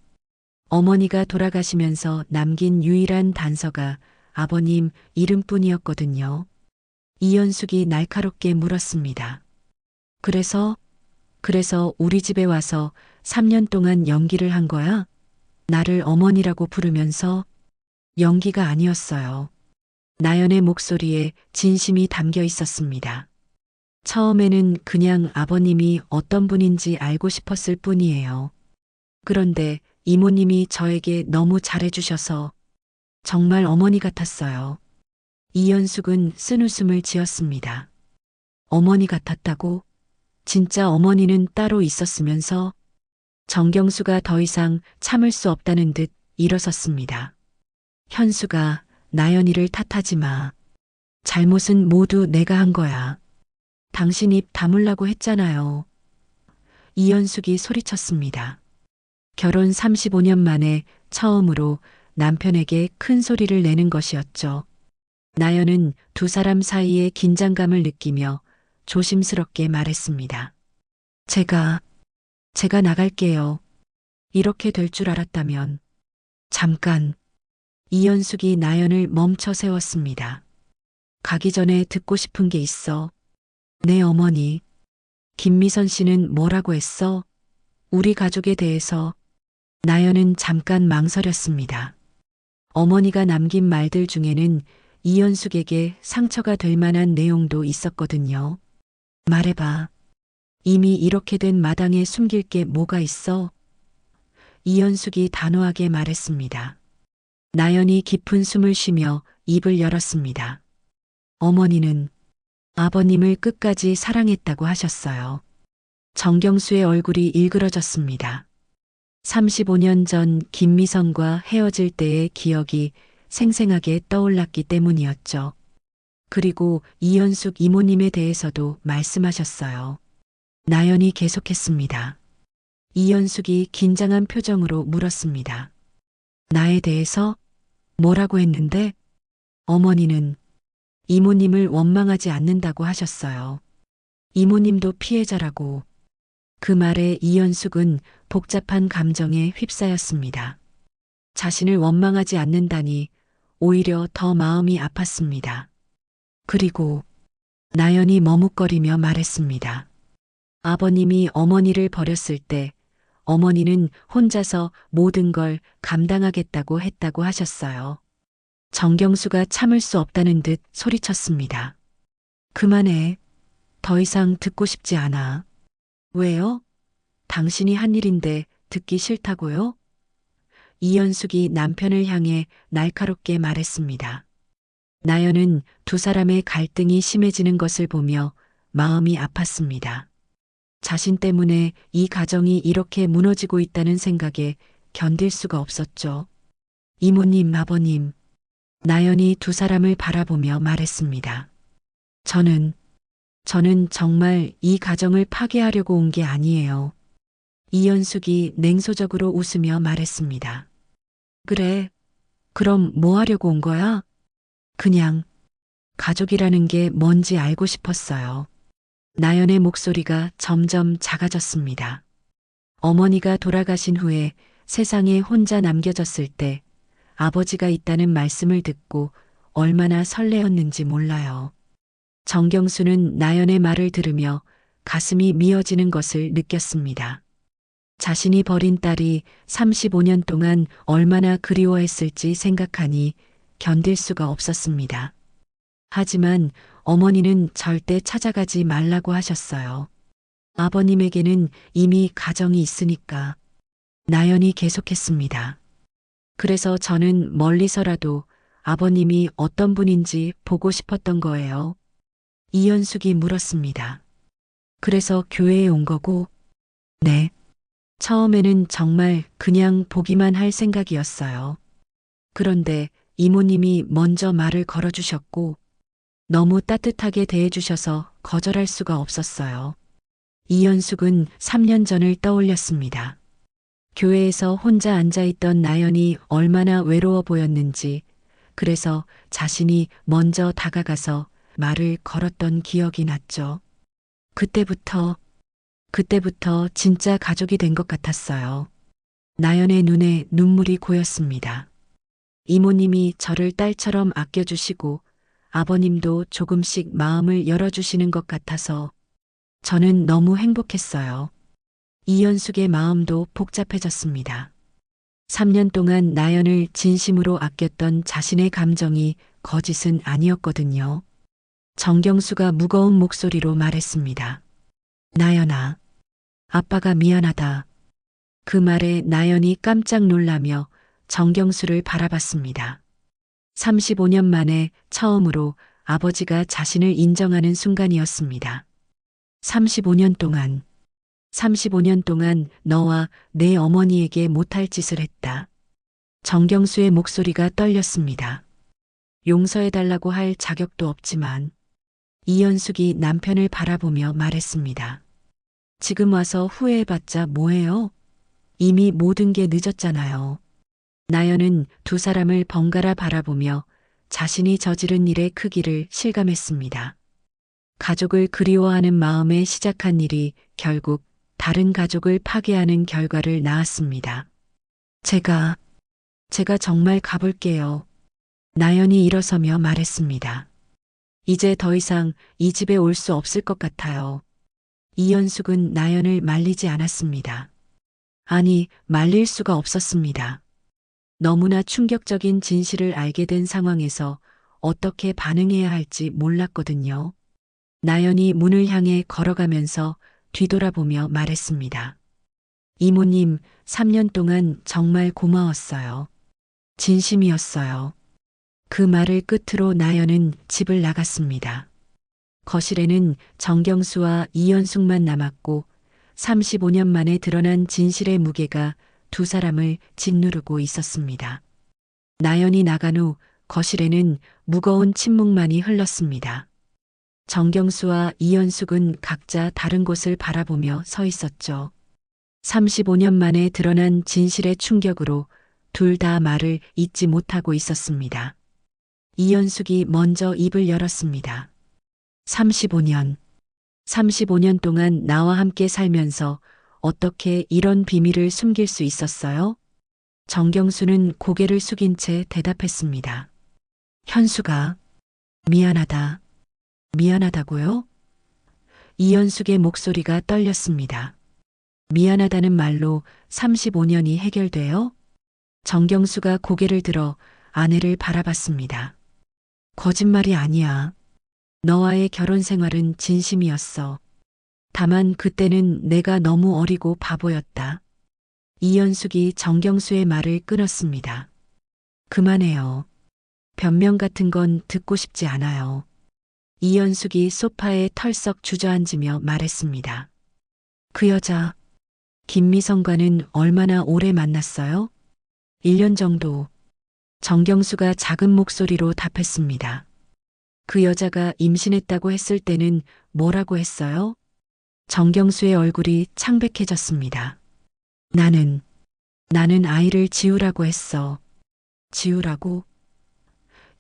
어머니가 돌아가시면서 남긴 유일한 단서가 아버님 이름뿐이었거든요. 이현숙이 날카롭게 물었습니다. 그래서 우리 집에 와서 3년 동안 연기를 한 거야? 나를 어머니라고 부르면서? 연기가 아니었어요. 나연의 목소리에 진심이 담겨 있었습니다. 처음에는 그냥 아버님이 어떤 분인지 알고 싶었을 뿐이에요. 그런데 이모님이 저에게 너무 잘해주셔서 정말 어머니 같았어요. 이현숙은 쓴웃음을 지었습니다. 어머니 같았다고? 진짜 어머니는 따로 있었으면서? 정경수가 더 이상 참을 수 없다는 듯 일어섰습니다. 현수가 나연이를 탓하지 마. 잘못은 모두 내가 한 거야. 당신 입 다물라고 했잖아요. 이현숙이 소리쳤습니다. 결혼 35년 만에 처음으로 남편에게 큰 소리를 내는 것이었죠. 나연은 두 사람 사이의 긴장감을 느끼며 조심스럽게 말했습니다. 제가 나갈게요. 이렇게 될 줄 알았다면. 잠깐. 이현숙이 나연을 멈춰 세웠습니다. 가기 전에 듣고 싶은 게 있어. 내 어머니. 김미선 씨는 뭐라고 했어? 우리 가족에 대해서. 나연은 잠깐 망설였습니다. 어머니가 남긴 말들 중에는 이현숙에게 상처가 될 만한 내용도 있었거든요. 말해봐. 이미 이렇게 된 마당에 숨길 게 뭐가 있어? 이현숙이 단호하게 말했습니다. 나연이 깊은 숨을 쉬며 입을 열었습니다. 어머니는 아버님을 끝까지 사랑했다고 하셨어요. 정경수의 얼굴이 일그러졌습니다. 35년 전 김미선과 헤어질 때의 기억이 생생하게 떠올랐기 때문이었죠. 그리고 이현숙 이모님에 대해서도 말씀하셨어요. 나연이 계속했습니다. 이현숙이 긴장한 표정으로 물었습니다. 나에 대해서 뭐라고 했는데? 어머니는 이모님을 원망하지 않는다고 하셨어요. 이모님도 피해자라고. 그 말에 이현숙은 복잡한 감정에 휩싸였습니다. 자신을 원망하지 않는다니 오히려 더 마음이 아팠습니다. 그리고 나연이 머뭇거리며 말했습니다. 아버님이 어머니를 버렸을 때 어머니는 혼자서 모든 걸 감당하겠다고 했다고 하셨어요. 정경수가 참을 수 없다는 듯 소리쳤습니다. 그만해. 더 이상 듣고 싶지 않아. 왜요? 당신이 한 일인데 듣기 싫다고요? 이현숙이 남편을 향해 날카롭게 말했습니다. 나연은 두 사람의 갈등이 심해지는 것을 보며 마음이 아팠습니다. 자신 때문에 이 가정이 이렇게 무너지고 있다는 생각에 견딜 수가 없었죠. 이모님, 아버님. 나연이 두 사람을 바라보며 말했습니다. 저는 정말 이 가정을 파괴하려고 온 게 아니에요. 이현숙이 냉소적으로 웃으며 말했습니다. 그래, 그럼 뭐 하려고 온 거야? 그냥 가족이라는 게 뭔지 알고 싶었어요. 나연의 목소리가 점점 작아졌습니다. 어머니가 돌아가신 후에 세상에 혼자 남겨졌을 때 아버지가 있다는 말씀을 듣고 얼마나 설레었는지 몰라요. 정경수는 나연의 말을 들으며 가슴이 미어지는 것을 느꼈습니다. 자신이 버린 딸이 35년 동안 얼마나 그리워했을지 생각하니 견딜 수가 없었습니다. 하지만 어머니는 절대 찾아가지 말라고 하셨어요. 아버님에게는 이미 가정이 있으니까. 나연이 계속했습니다. 그래서 저는 멀리서라도 아버님이 어떤 분인지 보고 싶었던 거예요. 이현숙이 물었습니다. 그래서 교회에 온 거고? 네. 처음에는 정말 그냥 보기만 할 생각이었어요. 그런데 이모님이 먼저 말을 걸어주셨고 너무 따뜻하게 대해주셔서 거절할 수가 없었어요. 이현숙은 3년 전을 떠올렸습니다. 교회에서 혼자 앉아있던 나연이 얼마나 외로워 보였는지, 그래서 자신이 먼저 다가가서 말을 걸었던 기억이 났죠. 그때부터 진짜 가족이 된 것 같았어요. 나연의 눈에 눈물이 고였습니다. 이모님이 저를 딸처럼 아껴주시고 아버님도 조금씩 마음을 열어주시는 것 같아서 저는 너무 행복했어요. 이현숙의 마음도 복잡해졌습니다. 3년 동안 나연을 진심으로 아꼈던 자신의 감정이 거짓은 아니었거든요. 정경수가 무거운 목소리로 말했습니다. 나연아, 아빠가 미안하다. 그 말에 나연이 깜짝 놀라며 정경수를 바라봤습니다. 35년 만에 처음으로 아버지가 자신을 인정하는 순간이었습니다. 35년 동안 35년 동안 너와 내 어머니에게 못할 짓을 했다. 정경수의 목소리가 떨렸습니다. 용서해달라고 할 자격도 없지만 이현숙이 남편을 바라보며 말했습니다. 지금 와서 후회해봤자 뭐해요? 이미 모든 게 늦었잖아요. 나연은 두 사람을 번갈아 바라보며 자신이 저지른 일의 크기를 실감했습니다. 가족을 그리워하는 마음에 시작한 일이 결국 다른 가족을 파괴하는 결과를 낳았습니다. 제가 정말 가볼게요. 나연이 일어서며 말했습니다. 이제 더 이상 이 집에 올 수 없을 것 같아요. 이현숙은 나연을 말리지 않았습니다. 아니, 말릴 수가 없었습니다. 너무나 충격적인 진실을 알게 된 상황에서 어떻게 반응해야 할지 몰랐거든요. 나연이 문을 향해 걸어가면서 뒤돌아보며 말했습니다. 이모님, 3년 동안 정말 고마웠어요. 진심이었어요. 그 말을 끝으로 나연은 집을 나갔습니다. 거실에는 정경수와 이현숙만 남았고 35년 만에 드러난 진실의 무게가 두 사람을 짓누르고 있었습니다. 나연이 나간 후 거실에는 무거운 침묵만이 흘렀습니다. 정경수와 이현숙은 각자 다른 곳을 바라보며 서 있었죠. 35년 만에 드러난 진실의 충격으로 둘 다 말을 잇지 못하고 있었습니다. 이현숙이 먼저 입을 열었습니다. 35년 동안 나와 함께 살면서 어떻게 이런 비밀을 숨길 수 있었어요? 정경수는 고개를 숙인 채 대답했습니다. 현수가, 미안하다. 미안하다고요? 이현숙의 목소리가 떨렸습니다. 미안하다는 말로 35년이 해결돼요? 정경수가 고개를 들어 아내를 바라봤습니다. 거짓말이 아니야. 너와의 결혼 생활은 진심이었어. 다만 그때는 내가 너무 어리고 바보였다. 이현숙이 정경수의 말을 끊었습니다. 그만해요. 변명 같은 건 듣고 싶지 않아요. 이현숙이 소파에 털썩 주저앉으며 말했습니다. 그 여자, 김미성과는 얼마나 오래 만났어요? 1년 정도. 정경수가 작은 목소리로 답했습니다. 그 여자가 임신했다고 했을 때는 뭐라고 했어요? 정경수의 얼굴이 창백해졌습니다. 나는 아이를 지우라고 했어. 지우라고?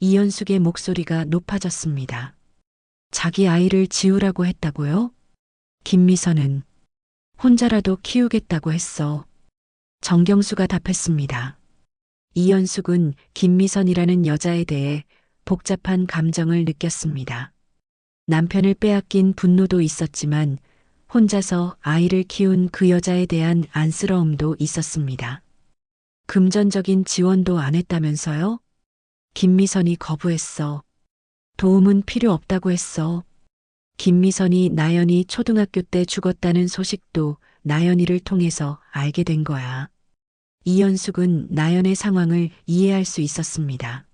이현숙의 목소리가 높아졌습니다. 자기 아이를 지우라고 했다고요? 김미선은 혼자라도 키우겠다고 했어. 정경수가 답했습니다. 이현숙은 김미선이라는 여자에 대해 복잡한 감정을 느꼈습니다. 남편을 빼앗긴 분노도 있었지만 혼자서 아이를 키운 그 여자에 대한 안쓰러움도 있었습니다. 금전적인 지원도 안 했다면서요? 김미선이 거부했어. 도움은 필요 없다고 했어. 김미선이 나연이 초등학교 때 죽었다는 소식도 나연이를 통해서 알게 된 거야. 이현숙은 나연의 상황을 이해할 수 있었습니다.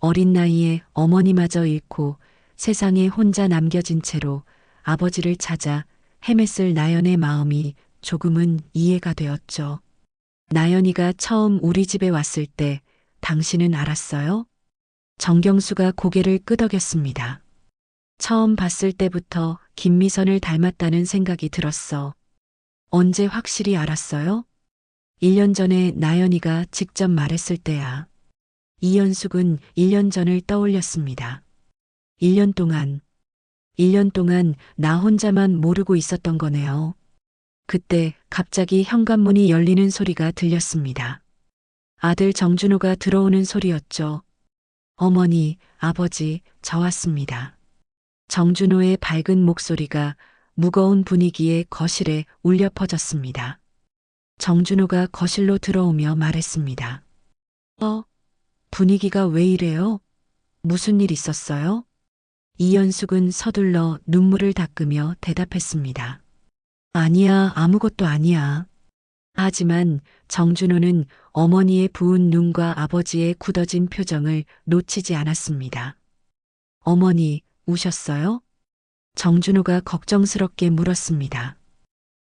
어린 나이에 어머니마저 잃고 세상에 혼자 남겨진 채로 아버지를 찾아 헤맸을 나연의 마음이 조금은 이해가 되었죠. 나연이가 처음 우리 집에 왔을 때 당신은 알았어요? 정경수가 고개를 끄덕였습니다. 처음 봤을 때부터 김미선을 닮았다는 생각이 들었어. 언제 확실히 알았어요? 1년 전에 나연이가 직접 말했을 때야. 이현숙은 1년 전을 떠올렸습니다. 1년 동안 나 혼자만 모르고 있었던 거네요. 그때 갑자기 현관문이 열리는 소리가 들렸습니다. 아들 정준호가 들어오는 소리였죠. 어머니, 아버지, 저 왔습니다. 정준호의 밝은 목소리가 무거운 분위기에 거실에 울려 퍼졌습니다. 정준호가 거실로 들어오며 말했습니다. 분위기가 왜 이래요? 무슨 일 있었어요? 이현숙은 서둘러 눈물을 닦으며 대답했습니다. 아니야, 아무것도 아니야. 하지만 정준호는 어머니의 부은 눈과 아버지의 굳어진 표정을 놓치지 않았습니다. 어머니, 우셨어요? 정준호가 걱정스럽게 물었습니다.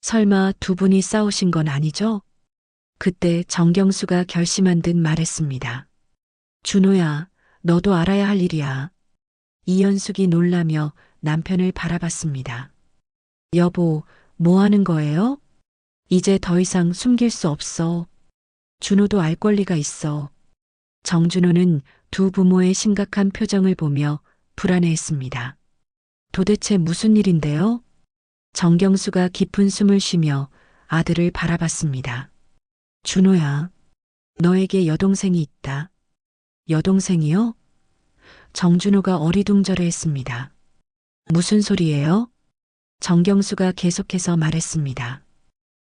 설마 두 분이 싸우신 건 아니죠? 그때 정경수가 결심한 듯 말했습니다. 준호야, 너도 알아야 할 일이야. 이현숙이 놀라며 남편을 바라봤습니다. 여보, 뭐 하는 거예요? 이제 더 이상 숨길 수 없어. 준호도 알 권리가 있어. 정준호는 두 부모의 심각한 표정을 보며 불안해했습니다. 도대체 무슨 일인데요? 정경수가 깊은 숨을 쉬며 아들을 바라봤습니다. 준호야, 너에게 여동생이 있다. 여동생이요? 정준호가 어리둥절해했습니다. 무슨 소리예요? 정경수가 계속해서 말했습니다.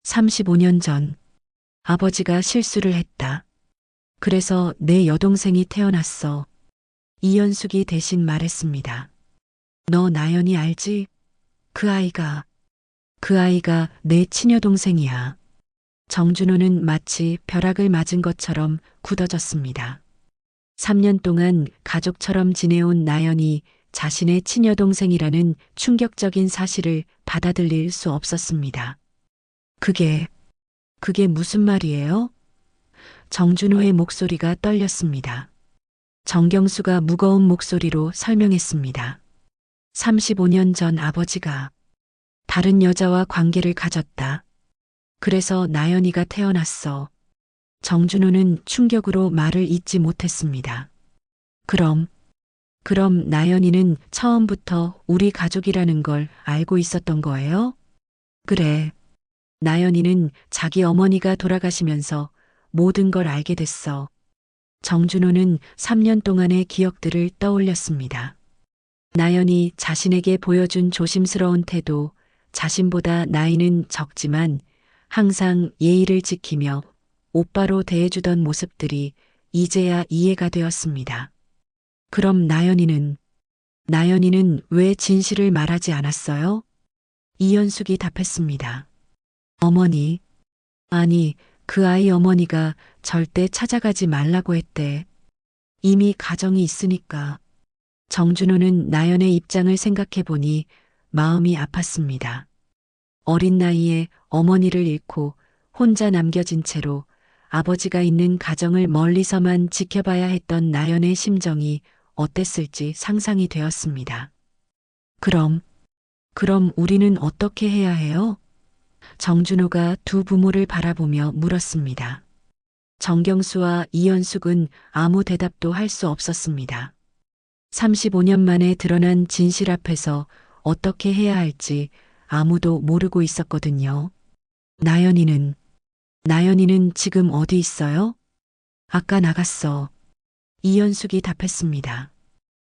35년 전 아버지가 실수를 했다. 그래서 내 여동생이 태어났어. 이현숙이 대신 말했습니다. 너 나연이 알지? 그 아이가 내 친여동생이야. 정준호는 마치 벼락을 맞은 것처럼 굳어졌습니다. 3년 동안 가족처럼 지내온 나연이 자신의 친여동생이라는 충격적인 사실을 받아들일 수 없었습니다. 그게 무슨 말이에요? 정준호의 목소리가 떨렸습니다. 정경수가 무거운 목소리로 설명했습니다. 35년 전 아버지가 다른 여자와 관계를 가졌다. 그래서 나연이가 태어났어. 정준호는 충격으로 말을 잇지 못했습니다. 그럼 나연이는 처음부터 우리 가족이라는 걸 알고 있었던 거예요? 그래. 나연이는 자기 어머니가 돌아가시면서 모든 걸 알게 됐어. 정준호는 3년 동안의 기억들을 떠올렸습니다. 나연이 자신에게 보여준 조심스러운 태도, 자신보다 나이는 적지만 항상 예의를 지키며 오빠로 대해주던 모습들이 이제야 이해가 되었습니다. 그럼 나연이는 왜 진실을 말하지 않았어요? 이현숙이 답했습니다. 어머니, 아니, 그 아이 어머니가 절대 찾아가지 말라고 했대. 이미 가정이 있으니까. 정준호는 나연의 입장을 생각해 보니 마음이 아팠습니다. 어린 나이에 어머니를 잃고 혼자 남겨진 채로 아버지가 있는 가정을 멀리서만 지켜봐야 했던 나연의 심정이 어땠을지 상상이 되었습니다. 그럼 우리는 어떻게 해야 해요? 정준호가 두 부모를 바라보며 물었습니다. 정경수와 이현숙은 아무 대답도 할 수 없었습니다. 35년 만에 드러난 진실 앞에서 어떻게 해야 할지 아무도 모르고 있었거든요. 나연이는 지금 어디 있어요? 아까 나갔어. 이현숙이 답했습니다.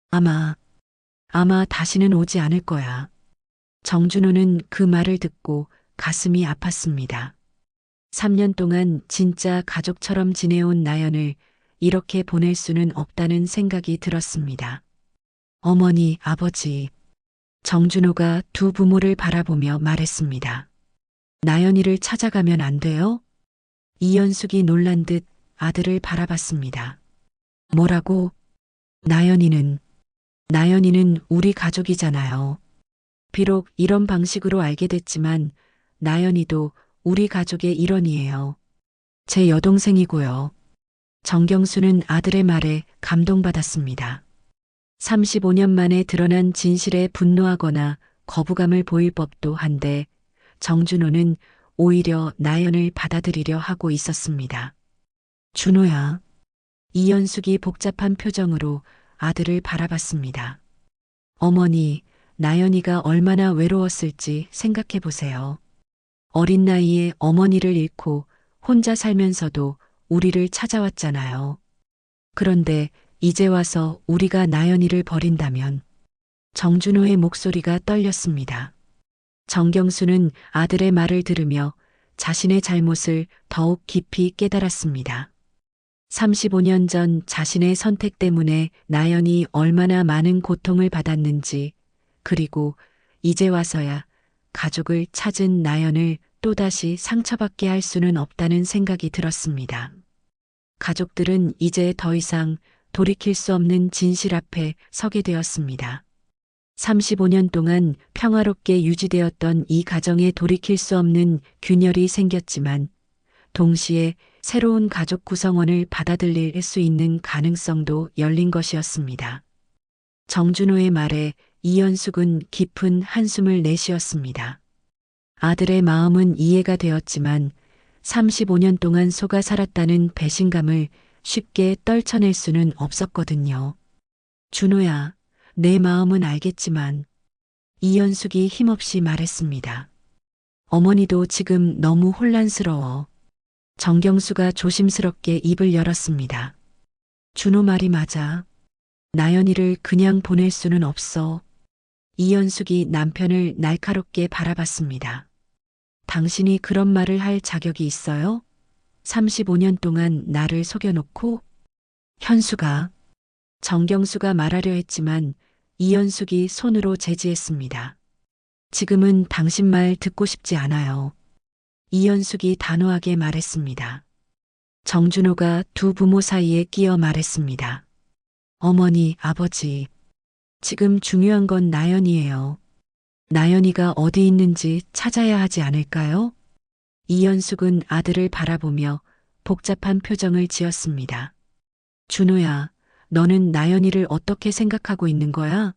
아마 다시는 오지 않을 거야. 정준호는 그 말을 듣고 가슴이 아팠습니다. 3년 동안 진짜 가족처럼 지내온 나연을 이렇게 보낼 수는 없다는 생각이 들었습니다. 어머니, 아버지. 정준호가 두 부모를 바라보며 말했습니다. 나연이를 찾아가면 안 돼요? 이현숙이 놀란 듯 아들을 바라봤습니다. 뭐라고? 나연이는 우리 가족이잖아요. 비록 이런 방식으로 알게 됐지만 나연이도 우리 가족의 일원이에요. 제 여동생이고요. 정경수는 아들의 말에 감동받았습니다. 35년 만에 드러난 진실에 분노하거나 거부감을 보일 법도 한데 정준호는 오히려 나연을 받아들이려 하고 있었습니다. 준호야. 이현숙이 복잡한 표정으로 아들을 바라봤습니다. 어머니, 나연이가 얼마나 외로웠을지 생각해 보세요. 어린 나이에 어머니를 잃고 혼자 살면서도 우리를 찾아왔잖아요. 그런데 이제 와서 우리가 나연이를 버린다면 정준호의 목소리가 떨렸습니다. 정경수는 아들의 말을 들으며 자신의 잘못을 더욱 깊이 깨달았습니다. 35년 전 자신의 선택 때문에 나연이 얼마나 많은 고통을 받았는지, 그리고 이제 와서야 가족을 찾은 나연을 또다시 상처받게 할 수는 없다는 생각이 들었습니다. 가족들은 이제 더 이상 돌이킬 수 없는 진실 앞에 서게 되었습니다. 35년 동안 평화롭게 유지되었던 이 가정에 돌이킬 수 없는 균열이 생겼지만 동시에 새로운 가족 구성원을 받아들일 수 있는 가능성도 열린 것이었습니다. 정준호의 말에 이현숙은 깊은 한숨을 내쉬었습니다. 아들의 마음은 이해가 되었지만 35년 동안 속아 살았다는 배신감을 쉽게 떨쳐낼 수는 없었거든요. 준호야, 내 마음은 알겠지만 이현숙이 힘없이 말했습니다. 어머니도 지금 너무 혼란스러워. 정경수가 조심스럽게 입을 열었습니다. 준호 말이 맞아. 나연이를 그냥 보낼 수는 없어. 이현숙이 남편을 날카롭게 바라봤습니다. 당신이 그런 말을 할 자격이 있어요? 35년 동안 나를 속여놓고? 현수가, 정경수가 말하려 했지만 이현숙이 손으로 제지했습니다. 지금은 당신 말 듣고 싶지 않아요. 이현숙이 단호하게 말했습니다. 정준호가 두 부모 사이에 끼어 말했습니다. 어머니, 아버지, 지금 중요한 건 나연이에요. 나연이가 어디 있는지 찾아야 하지 않을까요? 이현숙은 아들을 바라보며 복잡한 표정을 지었습니다. 준호야, 너는 나연이를 어떻게 생각하고 있는 거야?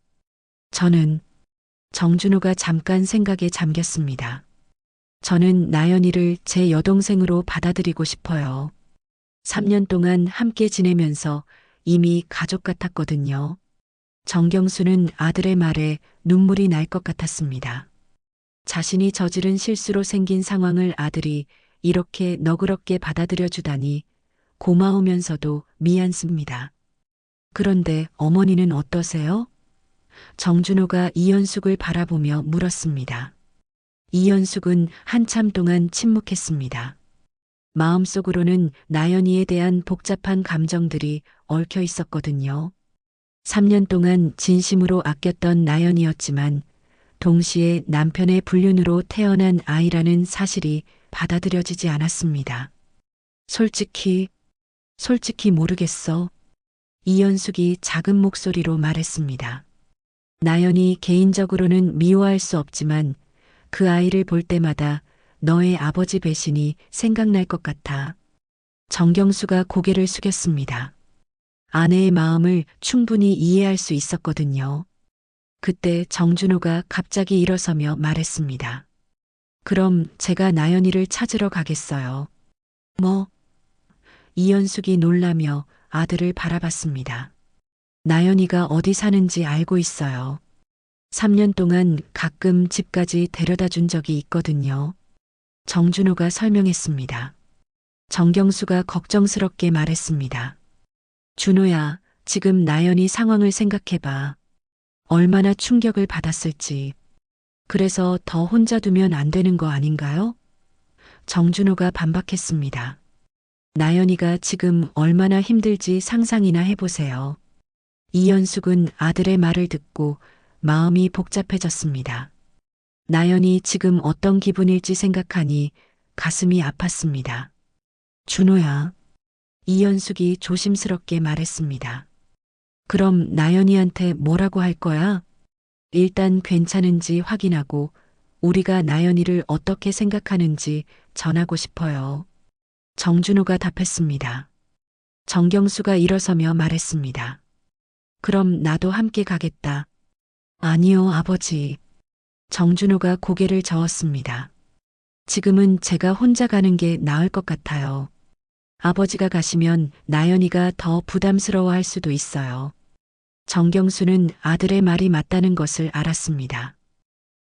저는 정준호가 잠깐 생각에 잠겼습니다. 저는 나연이를 제 여동생으로 받아들이고 싶어요. 3년 동안 함께 지내면서 이미 가족 같았거든요. 정경수는 아들의 말에 눈물이 날 것 같았습니다. 자신이 저지른 실수로 생긴 상황을 아들이 이렇게 너그럽게 받아들여 주다니 고마우면서도 미안습니다. 그런데 어머니는 어떠세요? 정준호가 이현숙을 바라보며 물었습니다. 이현숙은 한참 동안 침묵했습니다. 마음속으로는 나연이에 대한 복잡한 감정들이 얽혀 있었거든요. 3년 동안 진심으로 아꼈던 나연이었지만 동시에 남편의 불륜으로 태어난 아이라는 사실이 받아들여지지 않았습니다. 솔직히 모르겠어. 이현숙이 작은 목소리로 말했습니다. 나연이 개인적으로는 미워할 수 없지만 그 아이를 볼 때마다 너의 아버지 배신이 생각날 것 같아. 정경수가 고개를 숙였습니다. 아내의 마음을 충분히 이해할 수 있었거든요. 그때 정준호가 갑자기 일어서며 말했습니다. 그럼 제가 나연이를 찾으러 가겠어요. 뭐? 이현숙이 놀라며 아들을 바라봤습니다. 나연이가 어디 사는지 알고 있어요. 3년 동안 가끔 집까지 데려다 준 적이 있거든요. 정준호가 설명했습니다. 정경수가 걱정스럽게 말했습니다. 준호야, 지금 나연이 상황을 생각해봐. 얼마나 충격을 받았을지. 그래서 더 혼자 두면 안 되는 거 아닌가요? 정준호가 반박했습니다. 나연이가 지금 얼마나 힘들지 상상이나 해보세요. 이현숙은 아들의 말을 듣고 마음이 복잡해졌습니다. 나연이 지금 어떤 기분일지 생각하니 가슴이 아팠습니다. 준호야. 이현숙이 조심스럽게 말했습니다. 그럼 나연이한테 뭐라고 할 거야? 일단 괜찮은지 확인하고 우리가 나연이를 어떻게 생각하는지 전하고 싶어요. 정준호가 답했습니다. 정경수가 일어서며 말했습니다. 그럼 나도 함께 가겠다. 아니요, 아버지. 정준호가 고개를 저었습니다. 지금은 제가 혼자 가는 게 나을 것 같아요. 아버지가 가시면 나연이가 더 부담스러워할 수도 있어요. 정경수는 아들의 말이 맞다는 것을 알았습니다.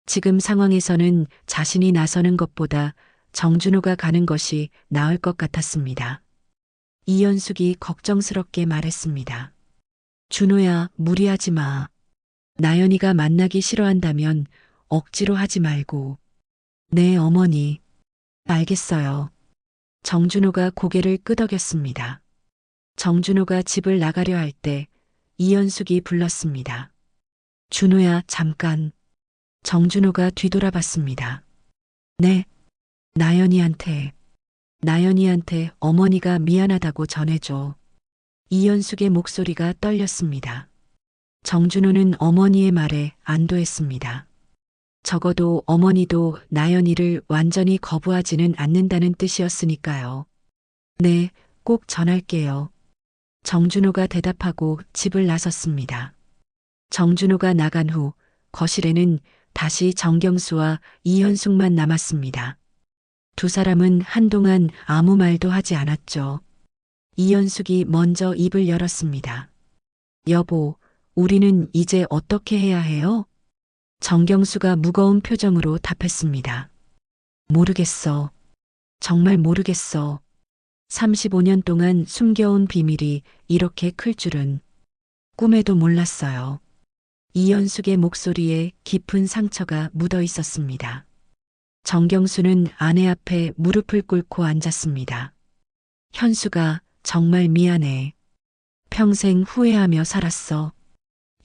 지금 상황에서는 자신이 나서는 것보다 정준호가 가는 것이 나을 것 같았습니다. 이현숙이 걱정스럽게 말했습니다. 준호야, 무리하지 마. 나연이가 만나기 싫어한다면 억지로 하지 말고. 네, 어머니. 알겠어요. 정준호가 고개를 끄덕였습니다. 정준호가 집을 나가려 할 때 이현숙이 불렀습니다. 준호야, 잠깐. 정준호가 뒤돌아봤습니다. 네, 나연이한테 어머니가 미안하다고 전해줘. 이현숙의 목소리가 떨렸습니다. 정준호는 어머니의 말에 안도했습니다. 적어도 어머니도 나연이를 완전히 거부하지는 않는다는 뜻이었으니까요. 네, 꼭 전할게요. 정준호가 대답하고 집을 나섰습니다. 정준호가 나간 후 거실에는 다시 정경수와 이현숙만 남았습니다. 두 사람은 한동안 아무 말도 하지 않았죠. 이현숙이 먼저 입을 열었습니다. 여보, 우리는 이제 어떻게 해야 해요? 정경수가 무거운 표정으로 답했습니다. 모르겠어. 정말 모르겠어. 35년 동안 숨겨온 비밀이 이렇게 클 줄은 꿈에도 몰랐어요. 이현숙의 목소리에 깊은 상처가 묻어 있었습니다. 정경수는 아내 앞에 무릎을 꿇고 앉았습니다. 현수가 정말 미안해. 평생 후회하며 살았어.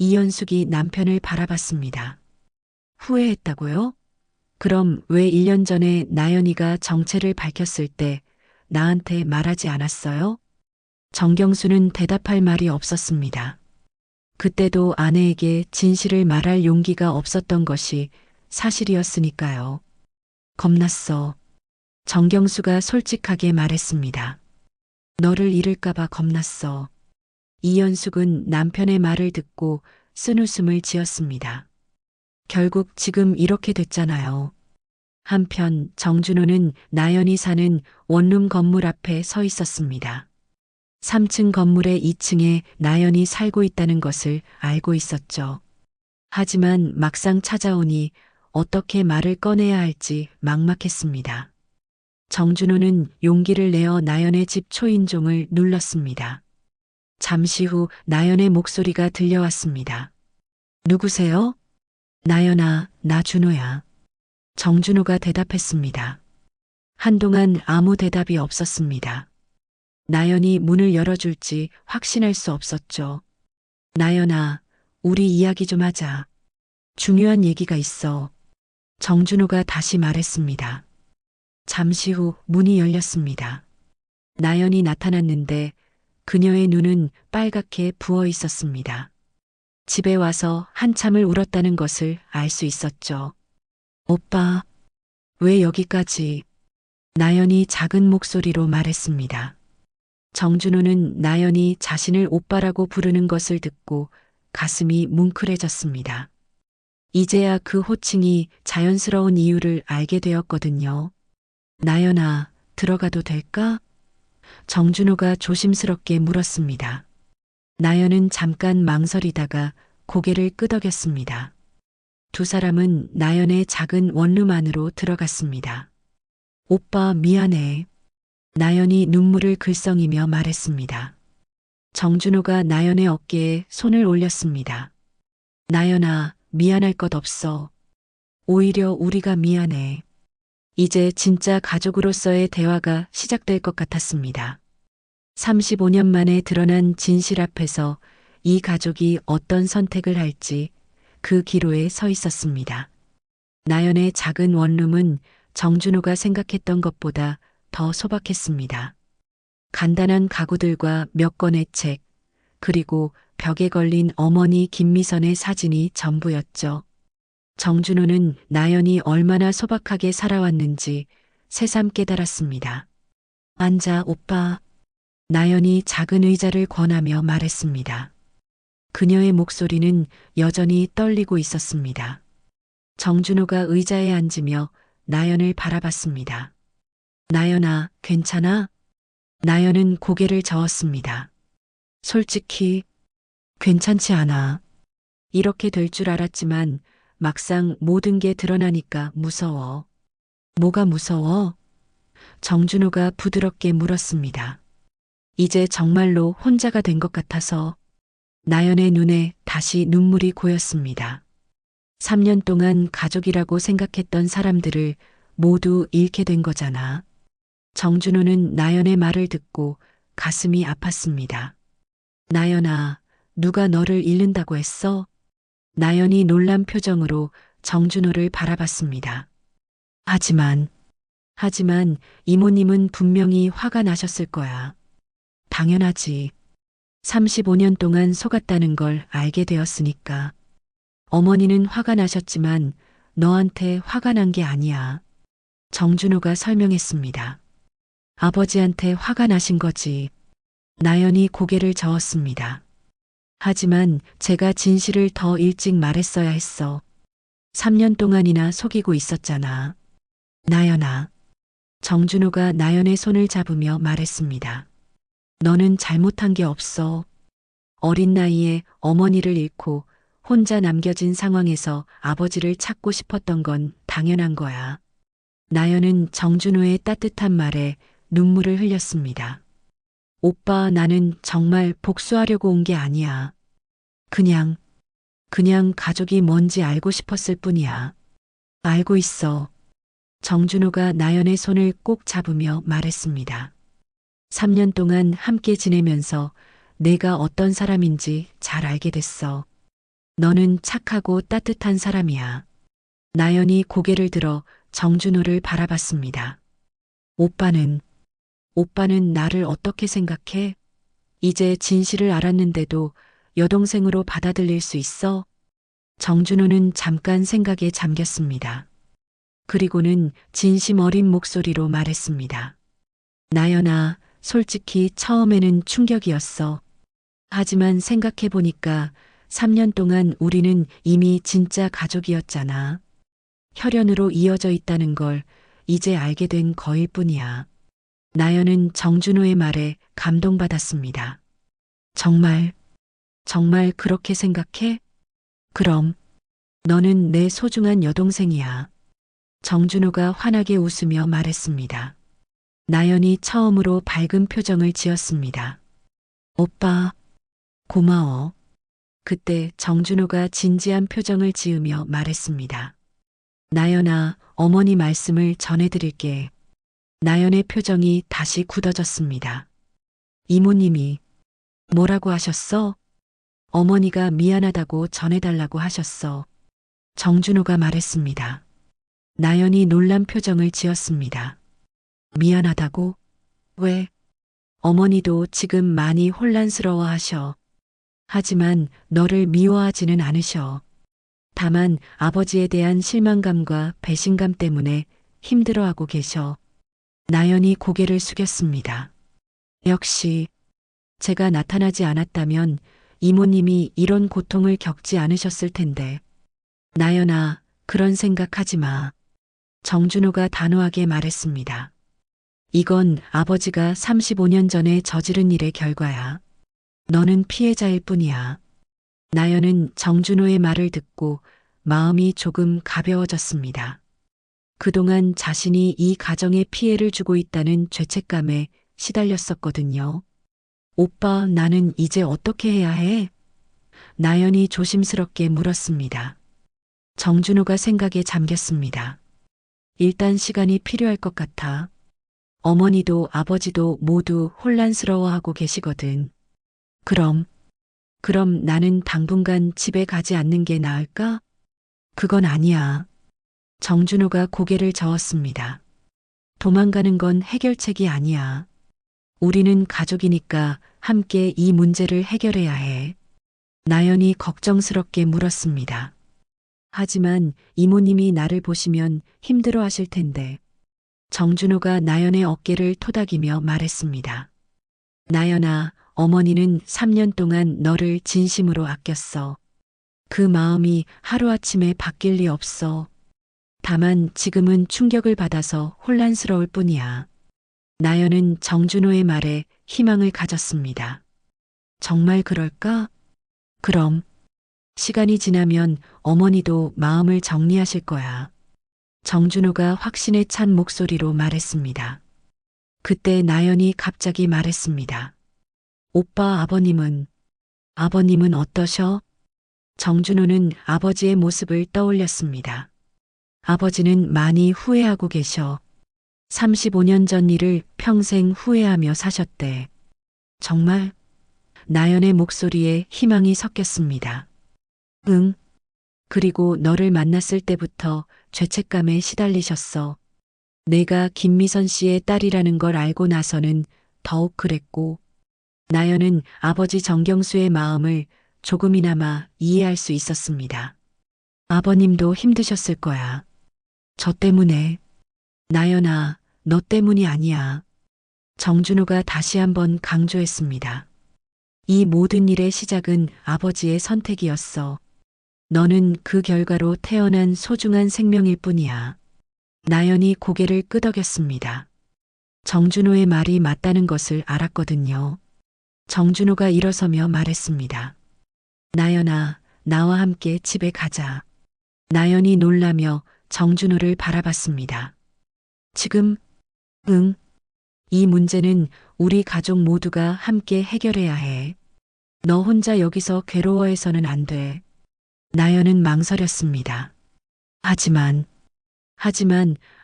이현숙이 남편을 바라봤습니다. 후회했다고요? 그럼 왜 1년 전에 나연이가 정체를 밝혔을 때 나한테 말하지 않았어요? 정경수는 대답할 말이 없었습니다. 그때도 아내에게 진실을 말할 용기가 없었던 것이 사실이었으니까요. 겁났어. 정경수가 솔직하게 말했습니다. 너를 잃을까봐 겁났어. 이현숙은 남편의 말을 듣고 쓴웃음을 지었습니다. 결국 지금 이렇게 됐잖아요. 한편 정준호는 나연이 사는 원룸 건물 앞에 서 있었습니다. 3층 건물의 2층에 나연이 살고 있다는 것을 알고 있었죠. 하지만 막상 찾아오니 어떻게 말을 꺼내야 할지 막막했습니다. 정준호는 용기를 내어 나연의 집 초인종을 눌렀습니다. 잠시 후 나연의 목소리가 들려왔습니다. 누구세요? 나연아, 나 준호야. 정준호가 대답했습니다. 한동안 아무 대답이 없었습니다. 나연이 문을 열어줄지 확신할 수 없었죠. 나연아, 우리 이야기 좀 하자. 중요한 얘기가 있어. 정준호가 다시 말했습니다. 잠시 후 문이 열렸습니다. 나연이 나타났는데 그녀의 눈은 빨갛게 부어 있었습니다. 집에 와서 한참을 울었다는 것을 알 수 있었죠. 오빠, 왜 여기까지? 나연이 작은 목소리로 말했습니다. 정준호는 나연이 자신을 오빠라고 부르는 것을 듣고 가슴이 뭉클해졌습니다. 이제야 그 호칭이 자연스러운 이유를 알게 되었거든요. 나연아, 들어가도 될까? 정준호가 조심스럽게 물었습니다. 나연은 잠깐 망설이다가 고개를 끄덕였습니다. 두 사람은 나연의 작은 원룸 안으로 들어갔습니다. 오빠 미안해. 나연이 눈물을 글썽이며 말했습니다. 정준호가 나연의 어깨에 손을 올렸습니다. 나연아, 미안할 것 없어. 오히려 우리가 미안해. 이제 진짜 가족으로서의 대화가 시작될 것 같았습니다. 35년 만에 드러난 진실 앞에서 이 가족이 어떤 선택을 할지 그 기로에 서 있었습니다. 나연의 작은 원룸은 정준호가 생각했던 것보다 더 소박했습니다. 간단한 가구들과 몇 권의 책, 그리고 벽에 걸린 어머니 김미선의 사진이 전부였죠. 정준호는 나연이 얼마나 소박하게 살아왔는지 새삼 깨달았습니다. 앉아, 오빠. 나연이 작은 의자를 권하며 말했습니다. 그녀의 목소리는 여전히 떨리고 있었습니다. 정준호가 의자에 앉으며 나연을 바라봤습니다. 나연아, 괜찮아? 나연은 고개를 저었습니다. 솔직히, 괜찮지 않아. 이렇게 될 줄 알았지만 막상 모든 게 드러나니까 무서워. 뭐가 무서워? 정준호가 부드럽게 물었습니다. 이제 정말로 혼자가 된 것 같아서. 나연의 눈에 다시 눈물이 고였습니다. 3년 동안 가족이라고 생각했던 사람들을 모두 잃게 된 거잖아. 정준호는 나연의 말을 듣고 가슴이 아팠습니다. 나연아, 누가 너를 잃는다고 했어? 나연이 놀란 표정으로 정준호를 바라봤습니다. 하지만 이모님은 분명히 화가 나셨을 거야. 당연하지. 35년 동안 속았다는 걸 알게 되었으니까. 어머니는 화가 나셨지만 너한테 화가 난 게 아니야. 정준호가 설명했습니다. 아버지한테 화가 나신 거지. 나연이 고개를 저었습니다. 하지만 제가 진실을 더 일찍 말했어야 했어. 3년 동안이나 속이고 있었잖아. 나연아. 정준호가 나연의 손을 잡으며 말했습니다. 너는 잘못한 게 없어. 어린 나이에 어머니를 잃고 혼자 남겨진 상황에서 아버지를 찾고 싶었던 건 당연한 거야. 나연은 정준호의 따뜻한 말에 눈물을 흘렸습니다. 오빠, 나는 정말 복수하려고 온 게 아니야. 그냥 가족이 뭔지 알고 싶었을 뿐이야. 알고 있어. 정준호가 나연의 손을 꼭 잡으며 말했습니다. 3년 동안 함께 지내면서 내가 어떤 사람인지 잘 알게 됐어. 너는 착하고 따뜻한 사람이야. 나연이 고개를 들어 정준호를 바라봤습니다. 오빠는 나를 어떻게 생각해? 이제 진실을 알았는데도 여동생으로 받아들일 수 있어? 정준호는 잠깐 생각에 잠겼습니다. 그리고는 진심 어린 목소리로 말했습니다. 나연아, 솔직히 처음에는 충격이었어. 하지만 생각해보니까 3년 동안 우리는 이미 진짜 가족이었잖아. 혈연으로 이어져 있다는 걸 이제 알게 된 거일 뿐이야. 나연은 정준호의 말에 감동받았습니다. 정말 그렇게 생각해? 그럼 너는 내 소중한 여동생이야. 정준호가 환하게 웃으며 말했습니다. 나연이 처음으로 밝은 표정을 지었습니다. 오빠, 고마워. 그때 정준호가 진지한 표정을 지으며 말했습니다. 나연아, 어머니 말씀을 전해드릴게. 나연의 표정이 다시 굳어졌습니다. 이모님이 뭐라고 하셨어? 어머니가 미안하다고 전해달라고 하셨어. 정준호가 말했습니다. 나연이 놀란 표정을 지었습니다. 미안하다고? 왜? 어머니도 지금 많이 혼란스러워 하셔. 하지만 너를 미워하지는 않으셔. 다만 아버지에 대한 실망감과 배신감 때문에 힘들어하고 계셔. 나연이 고개를 숙였습니다. 역시 제가 나타나지 않았다면 이모님이 이런 고통을 겪지 않으셨을 텐데. 나연아, 그런 생각하지 마. 정준호가 단호하게 말했습니다. 이건 아버지가 35년 전에 저지른 일의 결과야. 너는 피해자일 뿐이야. 나연은 정준호의 말을 듣고 마음이 조금 가벼워졌습니다. 그동안 자신이 이 가정에 피해를 주고 있다는 죄책감에 시달렸었거든요. 오빠, 나는 이제 어떻게 해야 해? 나연이 조심스럽게 물었습니다. 정준호가 생각에 잠겼습니다. 일단 시간이 필요할 것 같아. 어머니도 아버지도 모두 혼란스러워하고 계시거든. 그럼 나는 당분간 집에 가지 않는 게 나을까? 그건 아니야. 정준호가 고개를 저었습니다. 도망가는 건 해결책이 아니야. 우리는 가족이니까 함께 이 문제를 해결해야 해. 나연이 걱정스럽게 물었습니다. 하지만 이모님이 나를 보시면 힘들어 하실 텐데. 정준호가 나연의 어깨를 토닥이며 말했습니다. 나연아, 어머니는 3년 동안 너를 진심으로 아꼈어. 그 마음이 하루아침에 바뀔 리 없어. 다만 지금은 충격을 받아서 혼란스러울 뿐이야. 나연은 정준호의 말에 희망을 가졌습니다. 정말 그럴까? 그럼 시간이 지나면 어머니도 마음을 정리하실 거야. 정준호가 확신에 찬 목소리로 말했습니다. 그때 나연이 갑자기 말했습니다. 오빠, 아버님은 어떠셔? 정준호는 아버지의 모습을 떠올렸습니다. 아버지는 많이 후회하고 계셔. 35년 전 일을 평생 후회하며 사셨대. 정말? 나연의 목소리에 희망이 섞였습니다. 응. 그리고 너를 만났을 때부터 죄책감에 시달리셨어. 내가 김미선 씨의 딸이라는 걸 알고 나서는 더욱 그랬고, 나연은 아버지 정경수의 마음을 조금이나마 이해할 수 있었습니다. 아버님도 힘드셨을 거야. 저 때문에. 나연아, 너 때문이 아니야. 정준호가 다시 한번 강조했습니다. 이 모든 일의 시작은 아버지의 선택이었어. 너는 그 결과로 태어난 소중한 생명일 뿐이야. 나연이 고개를 끄덕였습니다. 정준호의 말이 맞다는 것을 알았거든요. 정준호가 일어서며 말했습니다. 나연아, 나와 함께 집에 가자. 나연이 놀라며 정준호를 바라봤습니다. 지금? 응. 이 문제는 우리 가족 모두가 함께 해결해야 해. 너 혼자 여기서 괴로워해서는 안 돼. 나연은 망설였습니다. 하지만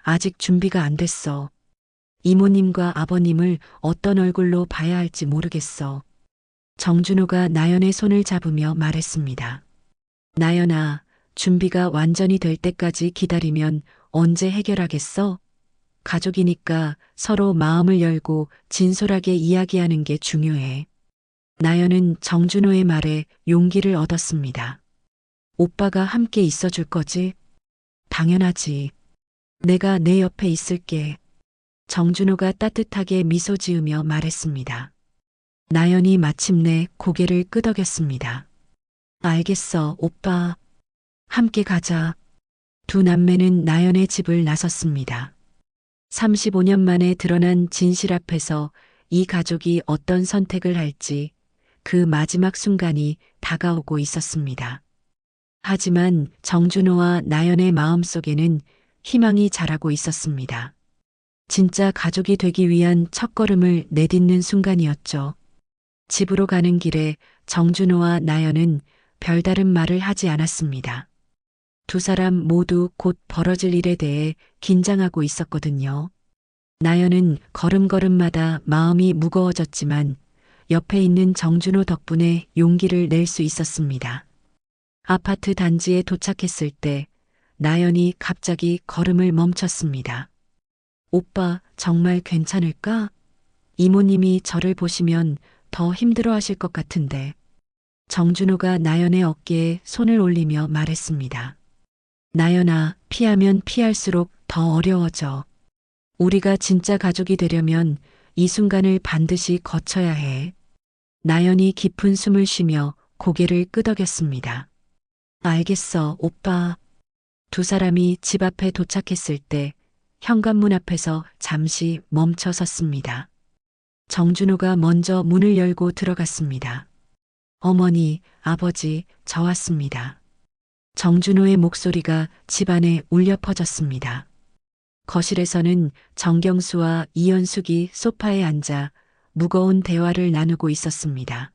아직 준비가 안 됐어. 이모님과 아버님을 어떤 얼굴로 봐야 할지 모르겠어. 정준호가 나연의 손을 잡으며 말했습니다. 나연아, 준비가 완전히 될 때까지 기다리면 언제 해결하겠어? 가족이니까 서로 마음을 열고 진솔하게 이야기하는 게 중요해. 나연은 정준호의 말에 용기를 얻었습니다. 오빠가 함께 있어줄 거지? 당연하지. 내가 내 옆에 있을게. 정준호가 따뜻하게 미소 지으며 말했습니다. 나연이 마침내 고개를 끄덕였습니다. 알겠어, 오빠. 함께 가자. 두 남매는 나연의 집을 나섰습니다. 35년 만에 드러난 진실 앞에서 이 가족이 어떤 선택을 할지 그 마지막 순간이 다가오고 있었습니다. 하지만 정준호와 나연의 마음속에는 희망이 자라고 있었습니다. 진짜 가족이 되기 위한 첫걸음을 내딛는 순간이었죠. 집으로 가는 길에 정준호와 나연은 별다른 말을 하지 않았습니다. 두 사람 모두 곧 벌어질 일에 대해 긴장하고 있었거든요. 나연은 걸음걸음마다 마음이 무거워졌지만 옆에 있는 정준호 덕분에 용기를 낼 수 있었습니다. 아파트 단지에 도착했을 때 나연이 갑자기 걸음을 멈췄습니다. 오빠, 정말 괜찮을까? 이모님이 저를 보시면 더 힘들어 하실 것 같은데. 정준호가 나연의 어깨에 손을 올리며 말했습니다. 나연아, 피하면 피할수록 더 어려워져. 우리가 진짜 가족이 되려면 이 순간을 반드시 거쳐야 해. 나연이 깊은 숨을 쉬며 고개를 끄덕였습니다. 알겠어, 오빠. 두 사람이 집 앞에 도착했을 때 현관문 앞에서 잠시 멈춰 섰습니다. 정준호가 먼저 문을 열고 들어갔습니다. 어머니, 아버지, 저 왔습니다. 정준호의 목소리가 집안에 울려 퍼졌습니다. 거실에서는 정경수와 이현숙이 소파에 앉아 무거운 대화를 나누고 있었습니다.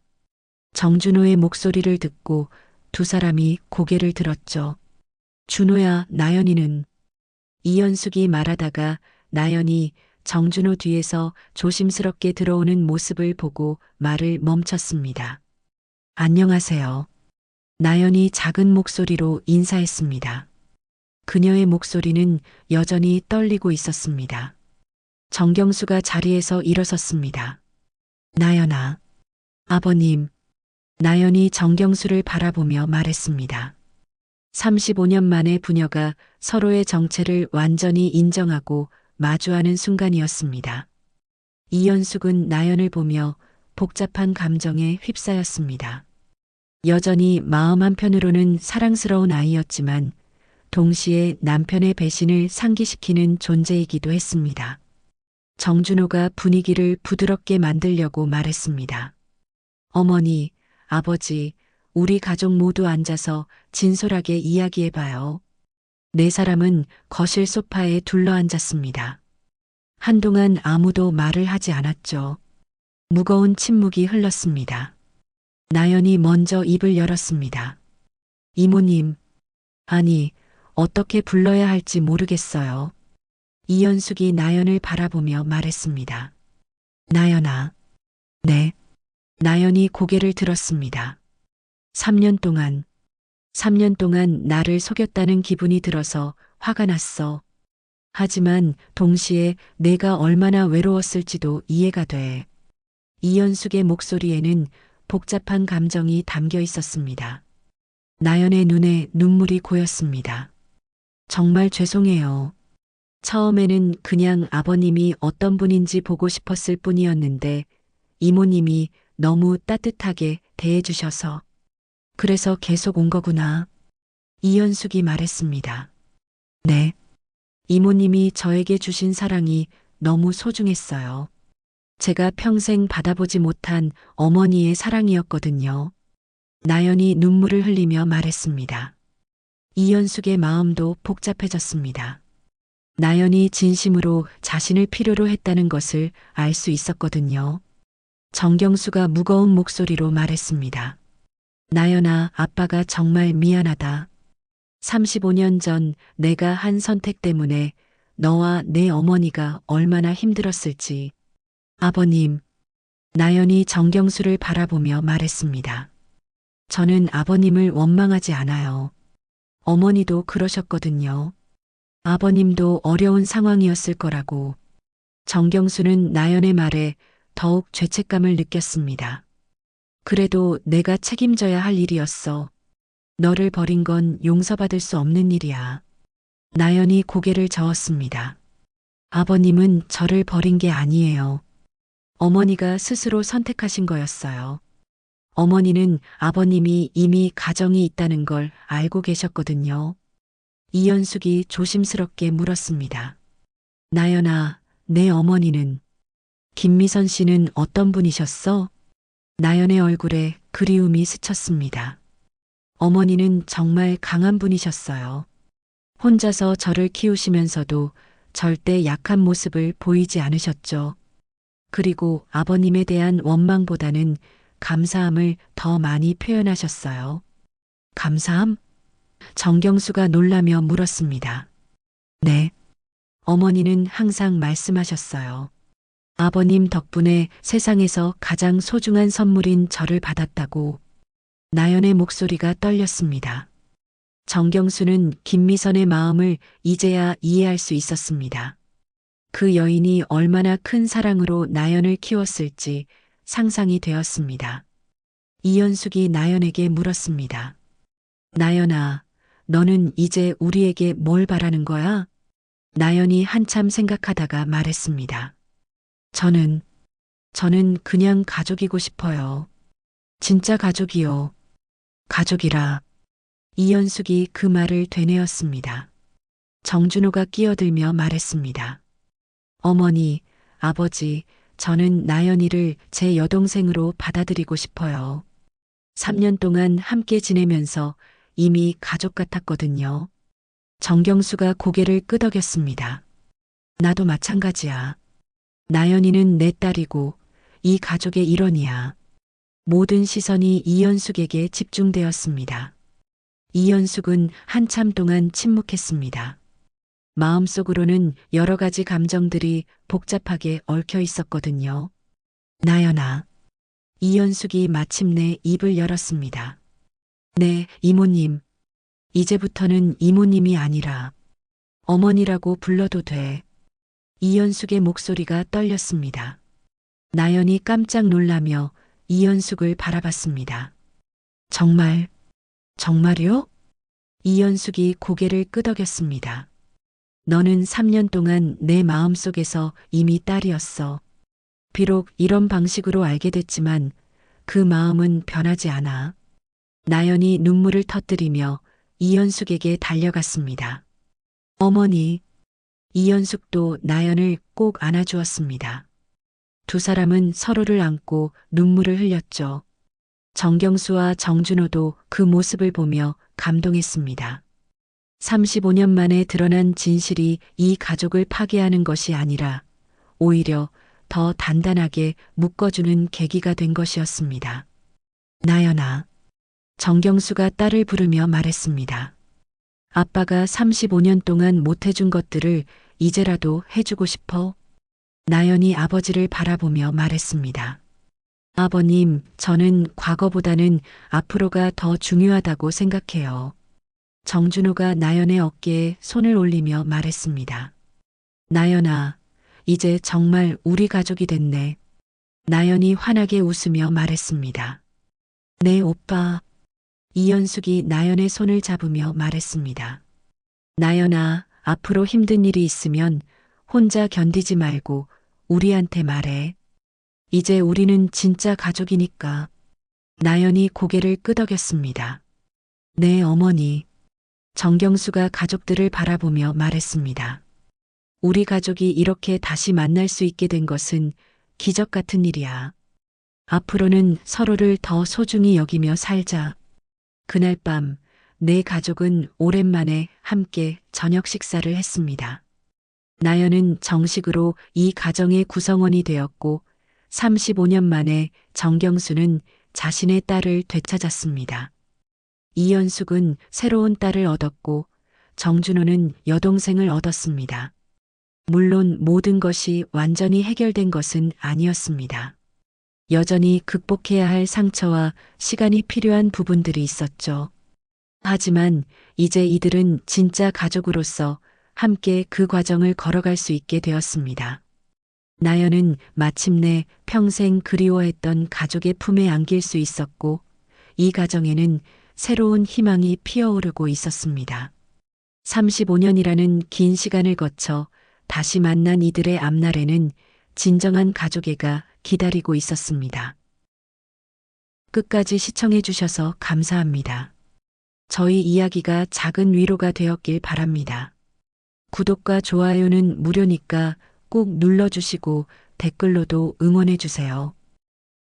정준호의 목소리를 듣고 두 사람이 고개를 들었죠. 준호야, 나연이는? 이현숙이 말하다가 나연이 정준호 뒤에서 조심스럽게 들어오는 모습을 보고 말을 멈췄습니다. 안녕하세요. 나연이 작은 목소리로 인사했습니다. 그녀의 목소리는 여전히 떨리고 있었습니다. 정경수가 자리에서 일어섰습니다. 나연아. 아버님. 나연이 정경수를 바라보며 말했습니다. 35년 만에 부녀가 서로의 정체를 완전히 인정하고 마주하는 순간이었습니다. 이현숙은 나연을 보며 복잡한 감정에 휩싸였습니다. 여전히 마음 한편으로는 사랑스러운 아이였지만 동시에 남편의 배신을 상기시키는 존재이기도 했습니다. 정준호가 분위기를 부드럽게 만들려고 말했습니다. 어머니, 아버지, 우리 가족 모두 앉아서 진솔하게 이야기해봐요. 네 사람은 거실 소파에 둘러앉았습니다. 한동안 아무도 말을 하지 않았죠. 무거운 침묵이 흘렀습니다. 나연이 먼저 입을 열었습니다. 이모님, 아니, 어떻게 불러야 할지 모르겠어요. 이현숙이 나연을 바라보며 말했습니다. 나연아. 네. 나연이 고개를 들었습니다. 3년 동안 나를 속였다는 기분이 들어서 화가 났어. 하지만 동시에 내가 얼마나 외로웠을지도 이해가 돼. 이연숙의 목소리에는 복잡한 감정이 담겨 있었습니다. 나연의 눈에 눈물이 고였습니다. 정말 죄송해요. 처음에는 그냥 아버님이 어떤 분인지 보고 싶었을 뿐이었는데 이모님이 너무 따뜻하게 대해주셔서 그래서 계속 온 거구나. 이연숙이 말했습니다. 네. 이모님이 저에게 주신 사랑이 너무 소중했어요. 제가 평생 받아보지 못한 어머니의 사랑이었거든요. 나연이 눈물을 흘리며 말했습니다. 이연숙의 마음도 복잡해졌습니다. 나연이 진심으로 자신을 필요로 했다는 것을 알 수 있었거든요. 정경수가 무거운 목소리로 말했습니다. 나연아, 아빠가 정말 미안하다. 35년 전 내가 한 선택 때문에 너와 내 어머니가 얼마나 힘들었을지. 아버님, 나연이 정경수를 바라보며 말했습니다. 저는 아버님을 원망하지 않아요. 어머니도 그러셨거든요. 아버님도 어려운 상황이었을 거라고. 정경수는 나연의 말에 더욱 죄책감을 느꼈습니다. 그래도 내가 책임져야 할 일이었어. 너를 버린 건 용서받을 수 없는 일이야. 나연이 고개를 저었습니다. 아버님은 저를 버린 게 아니에요. 어머니가 스스로 선택하신 거였어요. 어머니는 아버님이 이미 가정이 있다는 걸 알고 계셨거든요. 이연숙이 조심스럽게 물었습니다. 나연아, 내 어머니는? 김미선 씨는 어떤 분이셨어? 나연의 얼굴에 그리움이 스쳤습니다. 어머니는 정말 강한 분이셨어요. 혼자서 저를 키우시면서도 절대 약한 모습을 보이지 않으셨죠. 그리고 아버님에 대한 원망보다는 감사함을 더 많이 표현하셨어요. 감사함? 정경수가 놀라며 물었습니다. 네. 어머니는 항상 말씀하셨어요. 아버님 덕분에 세상에서 가장 소중한 선물인 저를 받았다고. 나연의 목소리가 떨렸습니다. 정경수는 김미선의 마음을 이제야 이해할 수 있었습니다. 그 여인이 얼마나 큰 사랑으로 나연을 키웠을지 상상이 되었습니다. 이연숙이 나연에게 물었습니다. 나연아, 너는 이제 우리에게 뭘 바라는 거야? 나연이 한참 생각하다가 말했습니다. 저는 그냥 가족이고 싶어요. 진짜 가족이요. 가족이라. 이연숙이 그 말을 되뇌었습니다. 정준호가 끼어들며 말했습니다. 어머니, 아버지, 저는 나연이를 제 여동생으로 받아들이고 싶어요. 3년 동안 함께 지내면서 이미 가족 같았거든요. 정경수가 고개를 끄덕였습니다. 나도 마찬가지야. 나연이는 내 딸이고 이 가족의 일원이야. 모든 시선이 이연숙에게 집중되었습니다. 이연숙은 한참 동안 침묵했습니다. 마음속으로는 여러 가지 감정들이 복잡하게 얽혀 있었거든요. 나연아. 이연숙이 마침내 입을 열었습니다. 네, 이모님. 이제부터는 이모님이 아니라 어머니라고 불러도 돼. 이연숙의 목소리가 떨렸습니다. 나연이 깜짝 놀라며 이연숙을 바라봤습니다. 정말요? 이연숙이 고개를 끄덕였습니다. 너는 3년 동안 내 마음속에서 이미 딸이었어. 비록 이런 방식으로 알게 됐지만 그 마음은 변하지 않아. 나연이 눈물을 터뜨리며 이연숙에게 달려갔습니다. 어머니. 이연숙도 나연을 꼭 안아주었습니다. 두 사람은 서로를 안고 눈물을 흘렸죠. 정경수와 정준호도 그 모습을 보며 감동했습니다. 35년 만에 드러난 진실이 이 가족을 파괴하는 것이 아니라 오히려 더 단단하게 묶어주는 계기가 된 것이었습니다. 나연아. 정경수가 딸을 부르며 말했습니다. 아빠가 35년 동안 못해준 것들을 이제라도 해주고 싶어? 나연이 아버지를 바라보며 말했습니다. 아버님, 저는 과거보다는 앞으로가 더 중요하다고 생각해요. 정준호가 나연의 어깨에 손을 올리며 말했습니다. 나연아, 이제 정말 우리 가족이 됐네. 나연이 환하게 웃으며 말했습니다. 네, 오빠. 이연숙이 나연의 손을 잡으며 말했습니다. 나연아, 앞으로 힘든 일이 있으면 혼자 견디지 말고 우리한테 말해. 이제 우리는 진짜 가족이니까. 나연이 고개를 끄덕였습니다. 네, 어머니. 정경수가 가족들을 바라보며 말했습니다. 우리 가족이 이렇게 다시 만날 수 있게 된 것은 기적 같은 일이야. 앞으로는 서로를 더 소중히 여기며 살자. 그날 밤, 네 가족은 오랜만에 함께 저녁 식사를 했습니다. 나연은 정식으로 이 가정의 구성원이 되었고 35년 만에 정경수는 자신의 딸을 되찾았습니다. 이연숙은 새로운 딸을 얻었고 정준호는 여동생을 얻었습니다. 물론 모든 것이 완전히 해결된 것은 아니었습니다. 여전히 극복해야 할 상처와 시간이 필요한 부분들이 있었죠. 하지만 이제 이들은 진짜 가족으로서 함께 그 과정을 걸어갈 수 있게 되었습니다. 나연은 마침내 평생 그리워했던 가족의 품에 안길 수 있었고 이 가정에는 새로운 희망이 피어오르고 있었습니다. 35년이라는 긴 시간을 거쳐 다시 만난 이들의 앞날에는 진정한 가족애가 기다리고 있었습니다. 끝까지 시청해 주셔서 감사합니다. 저희 이야기가 작은 위로가 되었길 바랍니다. 구독과 좋아요는 무료니까 꼭 눌러주시고 댓글로도 응원해 주세요.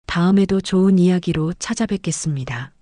다음에도 좋은 이야기로 찾아뵙겠습니다.